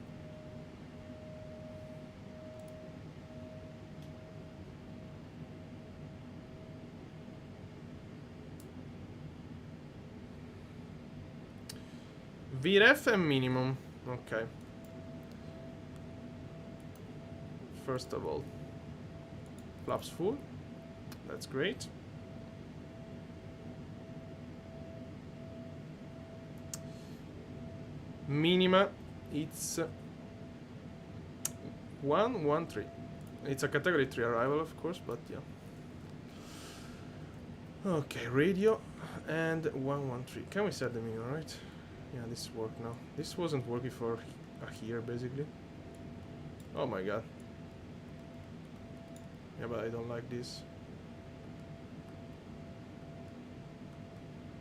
VREF and minimum. Okay. First of all, flaps full. That's great. Minima, it's 113. It's a category 3 arrival, of course, but yeah. Okay, radio and 113. Can we set the minimum, right? Yeah, this worked now. This wasn't working for a year, basically. Oh my god. Yeah, but I don't like this.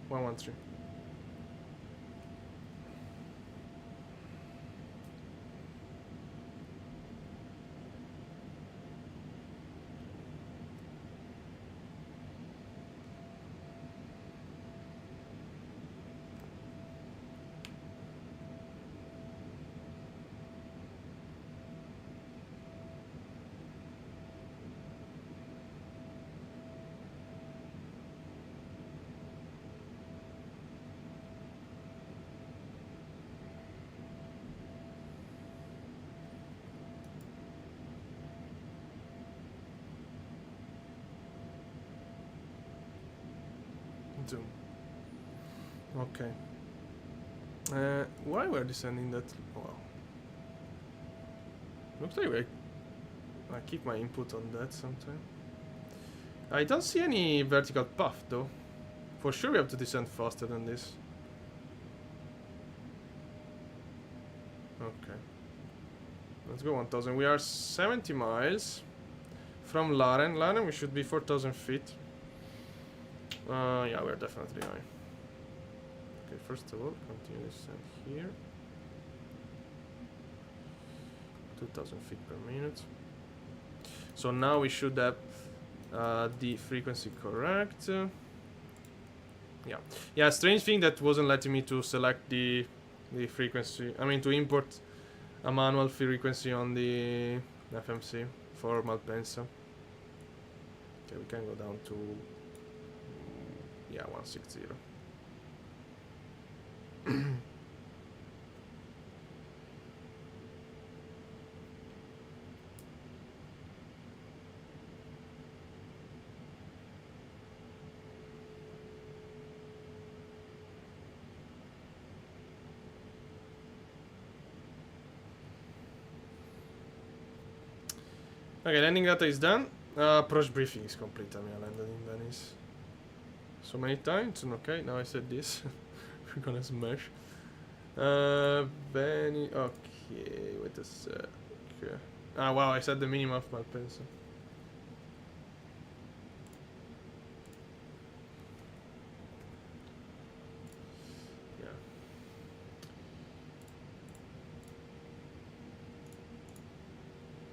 113. Zoom. Okay. Why we're descending that? Wow. Looks like I keep my input on that sometime. I don't see any vertical path though. For sure we have to descend faster than this. Okay. Let's go 1000. We are 70 miles from Laren. Laren we should be 4000 feet. Yeah, we're definitely high. Okay, first of all, continue descent here. 2000 feet per minute. So now we should have the frequency correct. Yeah, strange thing that wasn't letting me to select the frequency. I mean, to import a manual frequency on the FMC for Malpensa. Okay, we can go down to 160. Okay, landing data is done. Approach briefing is complete. I mean, I landed in Venice so many times. Okay, now I said this. We're gonna smash. Venice. Okay, wait a sec. Ah, wow, I said the minimum of Malpensa. Yeah.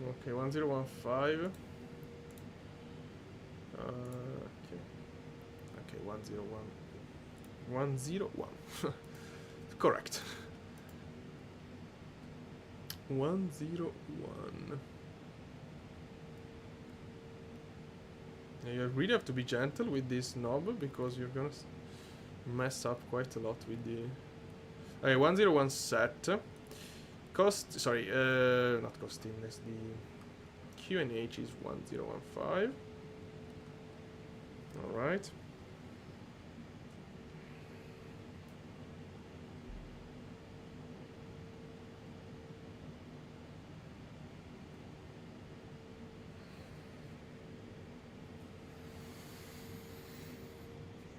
Okay, 1015. Okay. Okay, 101. 101. Correct. 101. Yeah, you really have to be gentle with this knob because you're gonna mess up quite a lot with the. Okay, 101 set. Cost. Sorry, not cost index. The QNH is 1015. All right.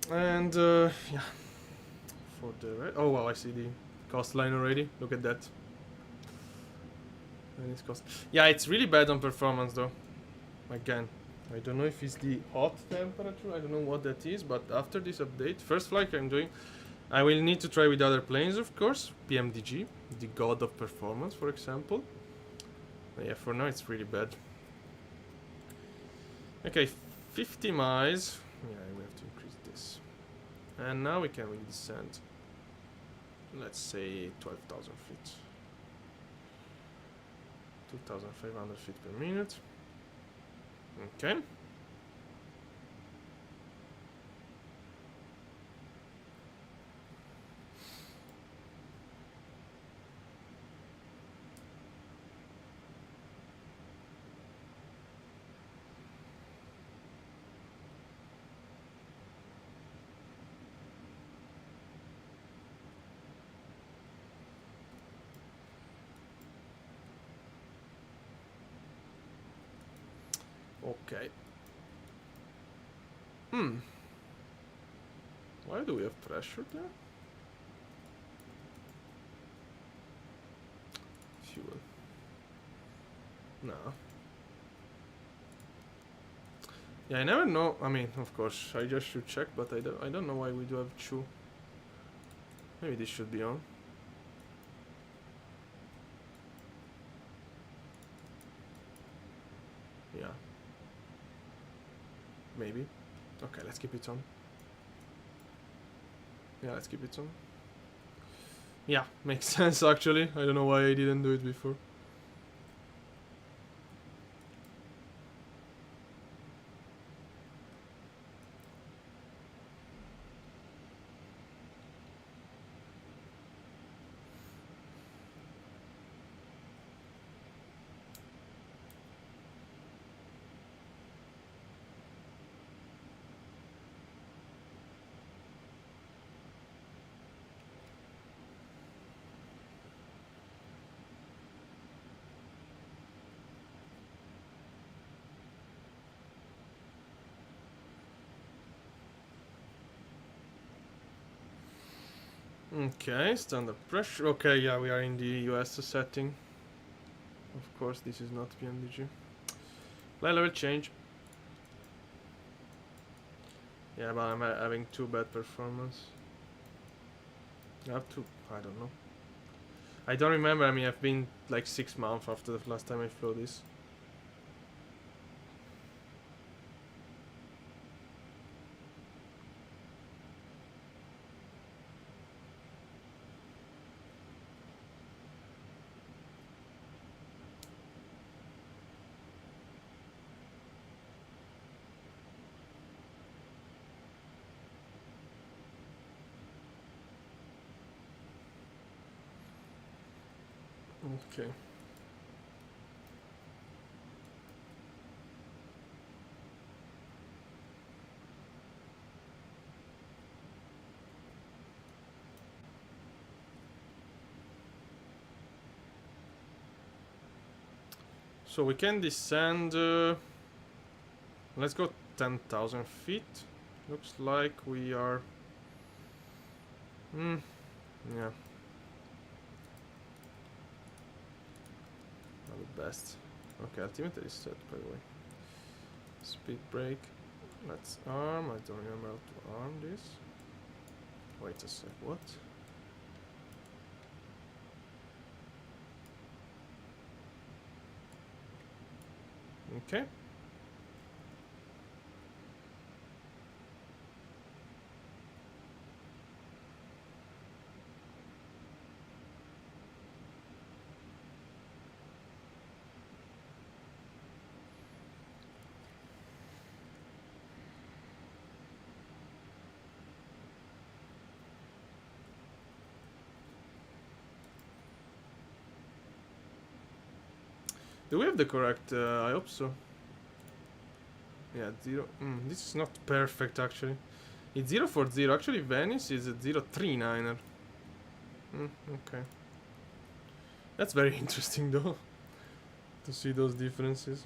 And yeah, for the oh wow, I see the cost line already. Look at that. And it's cost. Yeah, it's really bad on performance though. Again, I don't know if it's the hot temperature. I don't know what that is. But after this update, first flight I'm doing, I will need to try with other planes, of course. PMDG, the god of performance, for example. Yeah, for now it's really bad. Okay, 50 miles. Yeah, we have to increase this. And now we can really descend. Let's say 12,000 feet. 2,500 feet per minute. Okay. Okay. Hmm. Why do we have pressure there? Fuel. No. Yeah, I never know. I mean, of course, I just should check, but I don't know why we do have two. Maybe this should be on. Yeah. Maybe. Okay, let's keep it on. Yeah, let's keep it on. Yeah, makes sense actually. I don't know why I didn't do it before. Okay, standard pressure. Okay, yeah, we are in the US setting. Of course, this is not PMDG. Flight level change. Yeah, but I'm having too bad performance. I have to. I don't know. I don't remember. I mean, I've been like 6 months after the last time I flew this. Okay. So we can descend. Let's go 10,000 feet. Looks like we are. Yeah. Not the best. Okay, altimeter is set by the way. Speed brake. Let's arm. I don't remember how to arm this. Wait a sec. What? Okay. Do we have the correct? I hope so. Yeah, 0. This is not perfect actually. It's 040. Actually, Venice is a 039er. Okay. That's very interesting though, to see those differences.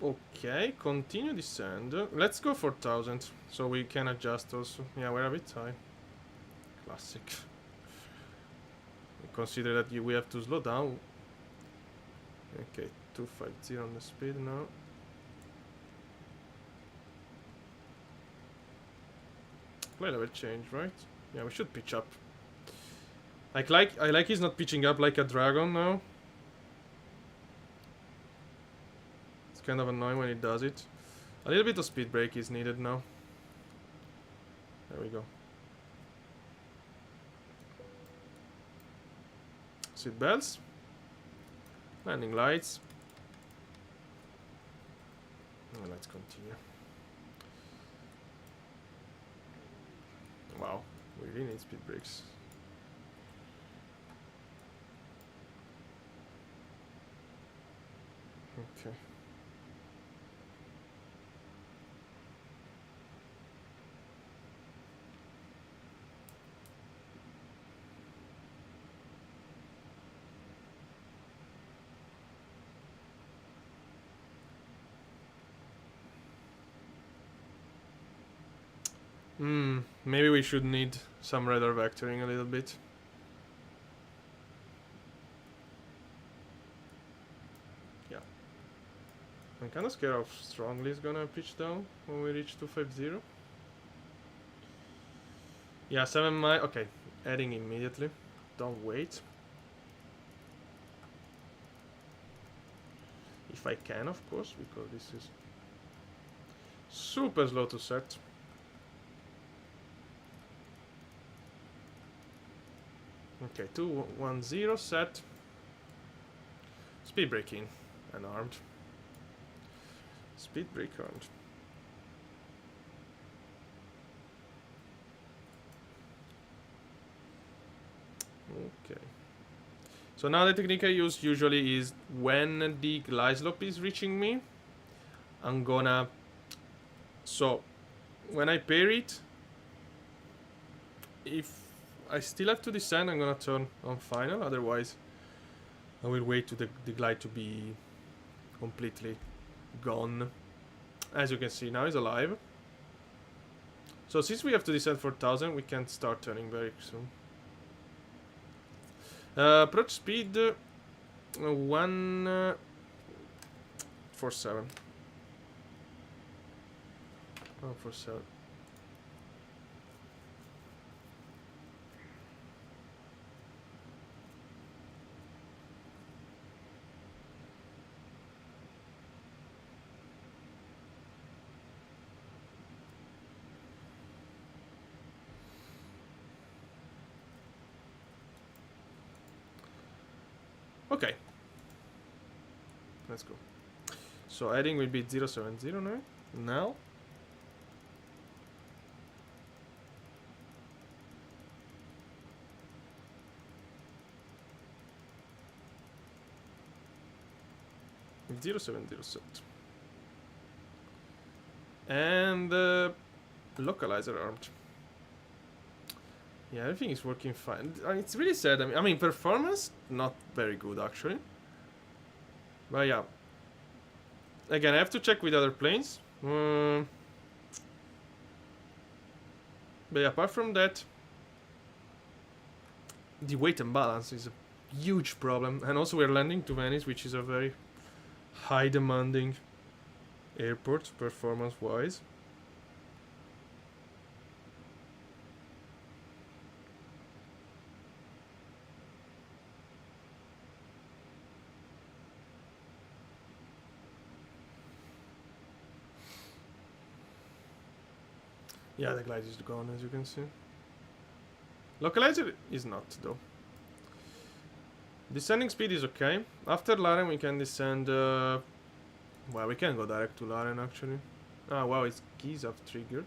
Okay, continue descend. Let's go for 1000, so we can adjust also. Yeah, we're a bit high. Classic. Consider that we have to slow down. Okay, 250 on the speed now. Play level change, right? Yeah, we should pitch up. I like he's not pitching up like a dragon now. Kind of annoying when it does it. A little bit of speed brake is needed now. There we go. Seat belts. Landing lights. Let's continue. Wow, we really need speed brakes. Okay. Maybe we should need some radar vectoring a little bit. Yeah. I'm kinda scared how strongly it's gonna pitch down when we reach 250. Yeah, 7 mile. Okay, adding immediately. Don't wait. If I can, of course, because this is super slow to set. Okay, 210 set. Speed braking and armed. Speed brake armed. Okay. So now the technique I use usually is when the glide slope is reaching me, I'm gonna... So, when I pair it, if I still have to descend, I'm gonna turn on final, otherwise I will wait to the glide to be completely gone. As you can see, now it's alive. So since we have to descend 4000, we can start turning very soon. Approach speed 147. 147. Okay. Let's go. So adding will be 070 now. 070 set. And localizer armed. Yeah, everything is working fine. It's really sad. I mean, performance not very good actually. But yeah. Again, I have to check with other planes. But yeah, apart from that, the weight and balance is a huge problem. And also we're landing to Venice, which is a very high demanding airport performance wise. Yeah, the glide is gone, as you can see. Localizer is not, though. Descending speed is okay. After Laren, we can descend... well, we can go direct to Laren, actually. Ah, wow, its keys have triggered.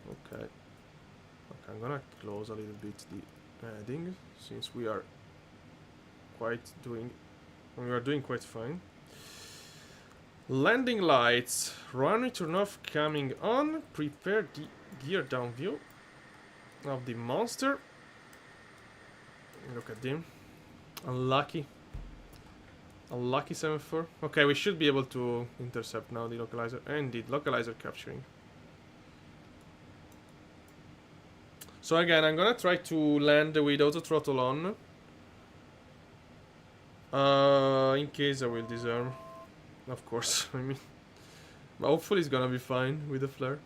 Okay. Okay, I'm gonna close a little bit the heading, since we are doing quite fine. Landing lights. Runway turn off coming on. Prepare the gear down view of the monster. Look at them. Unlucky. Unlucky 7-4. Okay, we should be able to intercept now the localizer. Indeed, localizer capturing. So again, I'm gonna try to land with auto throttle on. In case I will disarm. Of course, I mean. But hopefully it's gonna be fine with the flare.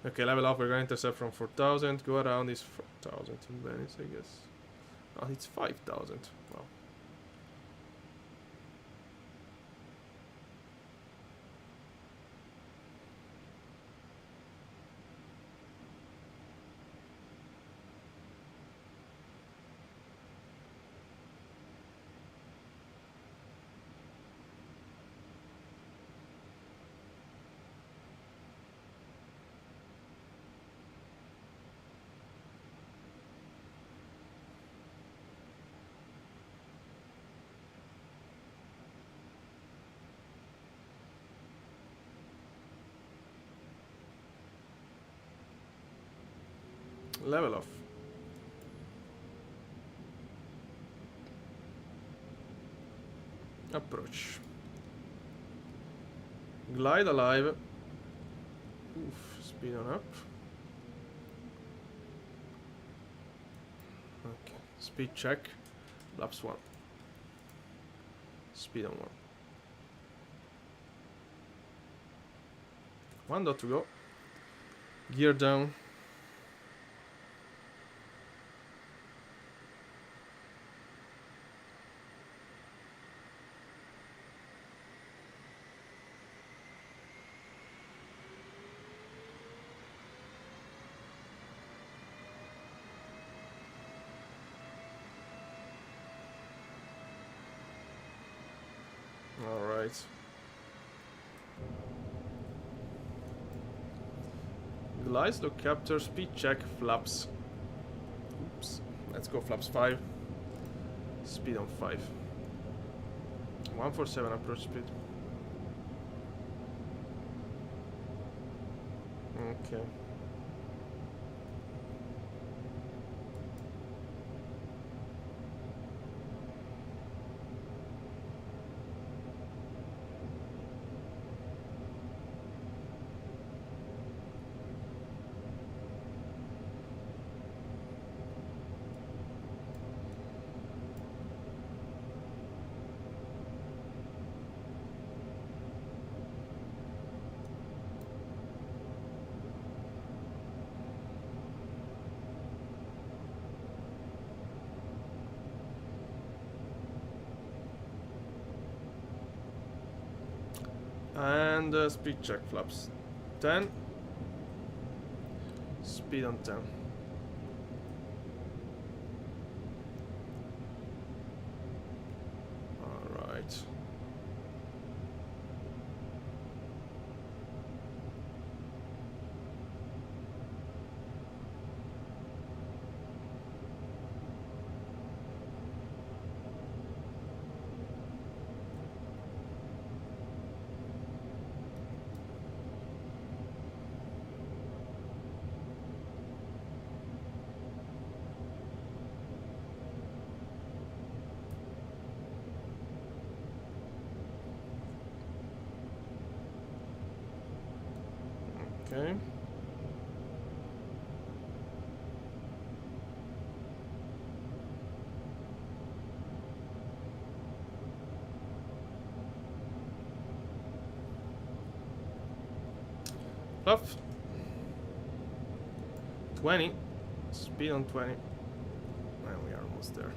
Okay, level up, we're gonna intercept from 4000, go around is 4000 in Venice, I guess. Oh, it's 5000, wow. Level off. Approach. Glide alive. Oof, speed on up. Okay, speed check. Flaps 1. Speed on 1. 1 dot to go. Gear down. Alright. Glides, look, capture, speed check, flaps. Oops. Let's go flaps 5. Speed on 5. 147 approach speed. Okay. And speed check flaps 10. Speed on 10. Alright. Okay. Up. 20. Speed on 20. And we are almost there.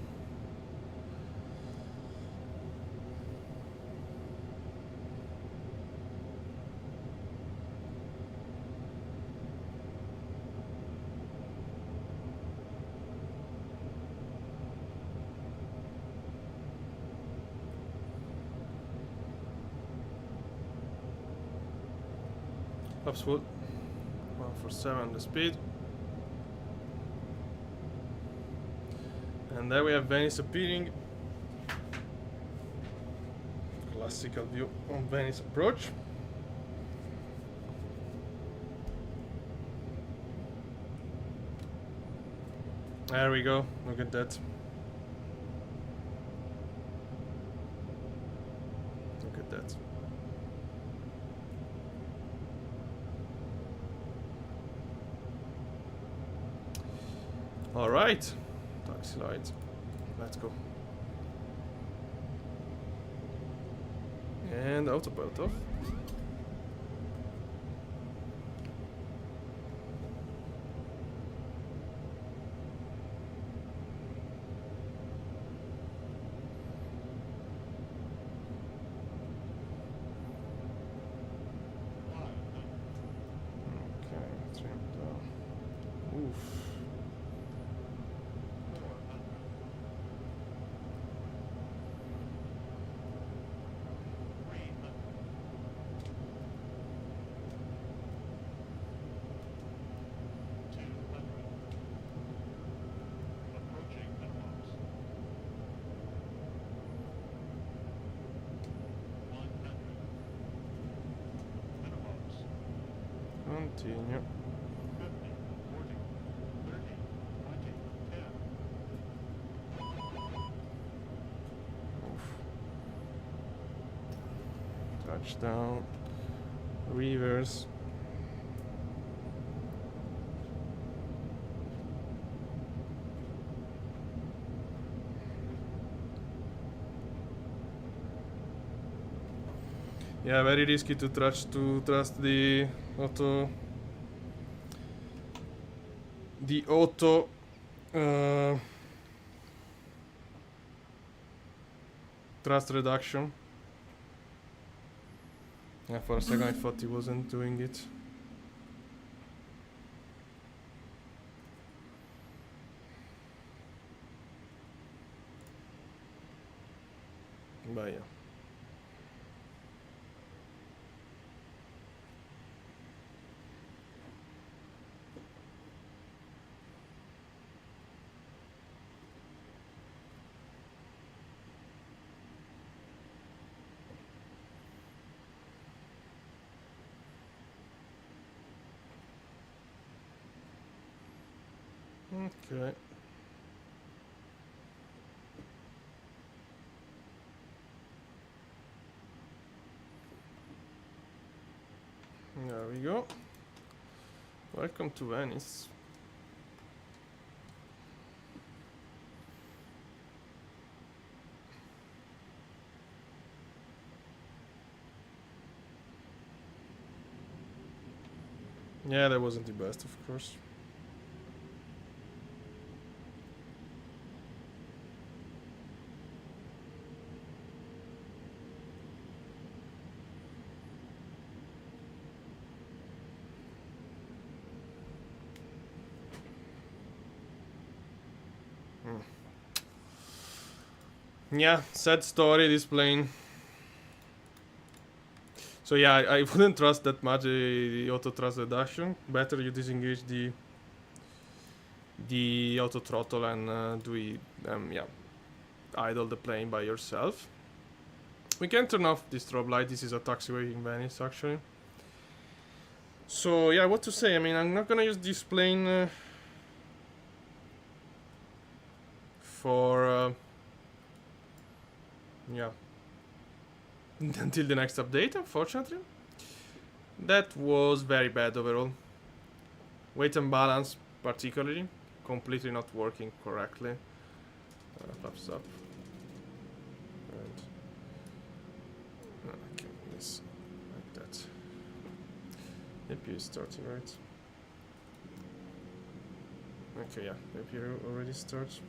Flaps full. 147 the speed. And there we have Venice appearing. Classical view on Venice approach. There we go. Look at that. Look at that. All right. Taxi light. Let's go. And autopilot off. Okay, trim down. Oof. Continue. touchdown, reverse. Yeah, very risky to trust the auto. The auto. Thrust reduction. Yeah, for a second I thought he wasn't doing it. But yeah. Okay. There we go. Welcome to Venice. Yeah, that wasn't the best, of course. Yeah, sad story, this plane. So yeah, I wouldn't trust that much the auto thrust reduction. Better you disengage the auto throttle and yeah, idle the plane by yourself. We can turn off this strobe light. This is a taxiway in Venice, actually. So yeah, what to say? I mean, I'm not gonna use this plane for yeah until the next update, unfortunately. That was very bad overall. Weight and balance, particularly, completely not working correctly. Flaps up. And okay, this like that. APU is starting, right? Okay, yeah, APU already starts.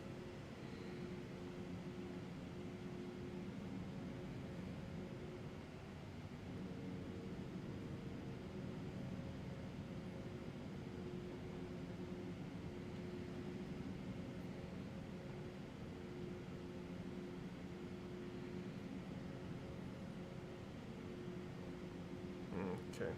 Okay.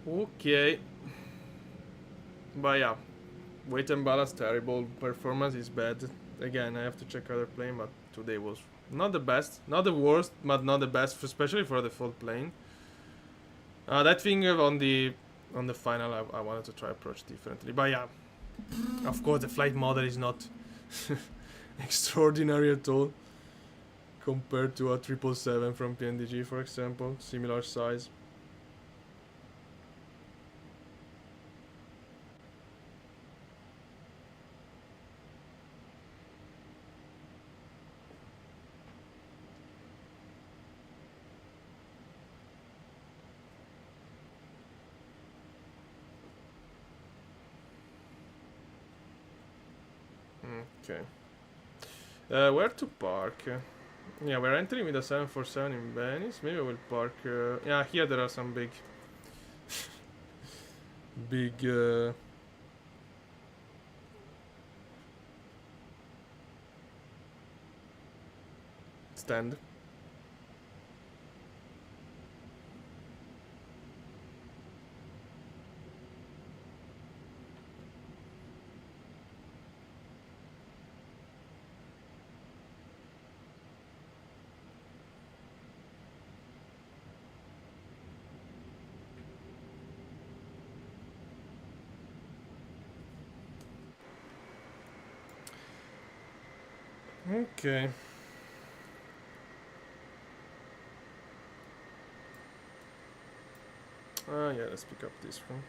Okay. But yeah, weight and balance terrible. Performance is bad. Again, I have to check other plane, but today was not the best, not the worst, but not the best, especially for the full plane. That thing on the final, I wanted to try approach differently. But yeah, of course the flight model is not extraordinary at all compared to a 777 from PNDG, for example, similar size. Okay. Where to park? Yeah, we're entering with a 747 in Venice. Maybe we'll park. Yeah, here there are some big stand. Okay. Yeah, let's pick up this one.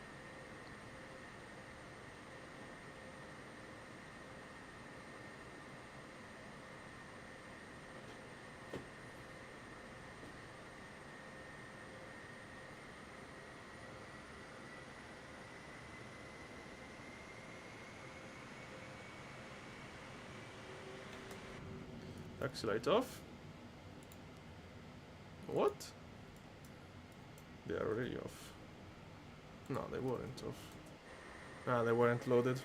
Taxi light off. What? They are already off. No, they weren't off. Ah, they weren't loaded.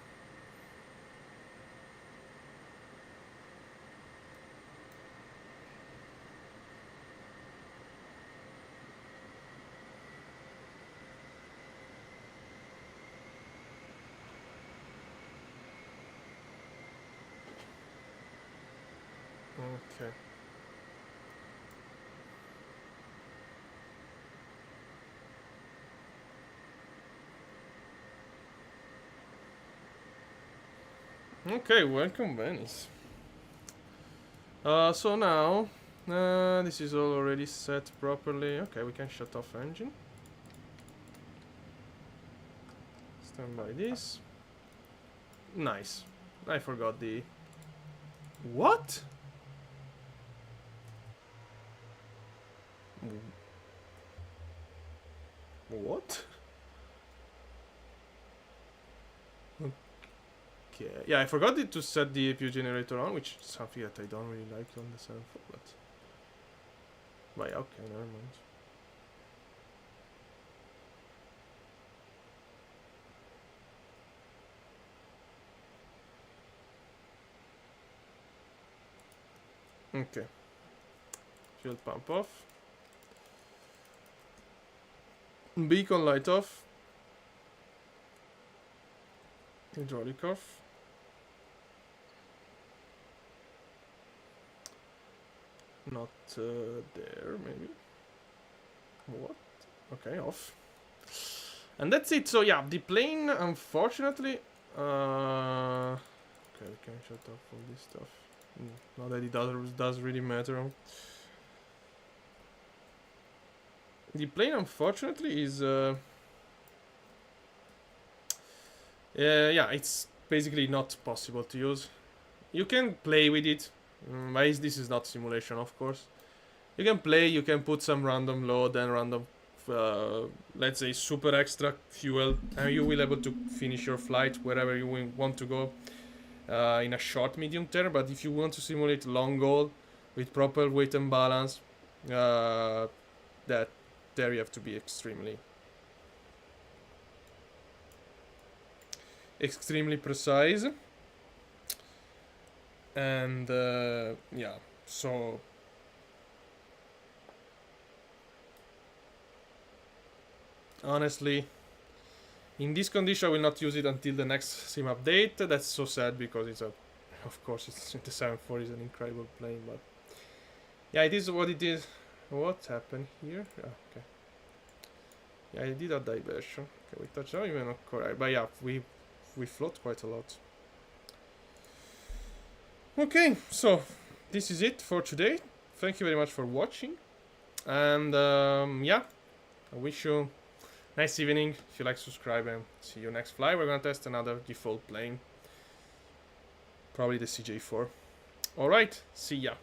Okay. Okay, welcome Venice. So now, this is all already set properly. Okay, we can shut off engine. Stand by this. Nice. I forgot the... What? What? Okay. Yeah, I forgot it to set the APU generator on, which is something that I don't really like on the 7.4, but okay, never mind. Okay. Fuel pump off. Beacon light off. Hydraulic off. Not there, maybe. What? Okay, off. And that's it. So yeah, the plane, unfortunately... okay, we can shut off all this stuff. Not that it does really matter. The plane, unfortunately, is... yeah, it's basically not possible to use. You can play with it. But this is not simulation, of course. You can play, you can put some random load and random, let's say, super extra fuel, and you will be able to finish your flight wherever you want to go in a short, medium term. But if you want to simulate long haul with proper weight and balance, there you have to be extremely precise. And yeah, so honestly, in this condition I will not use it until the next sim update. That's so sad because it's of course it's the 7.4 is an incredible plane, but yeah, it is what it is. What happened here? Okay. Yeah, I did a diversion. Okay, we touched down, even not correct, but yeah, we float quite a lot. Okay, so this is it for today. Thank you very much for watching, and yeah, I wish you a nice evening. If you like, subscribe, and see you next flight. We're gonna test another default plane, probably the CJ4. Alright, see ya.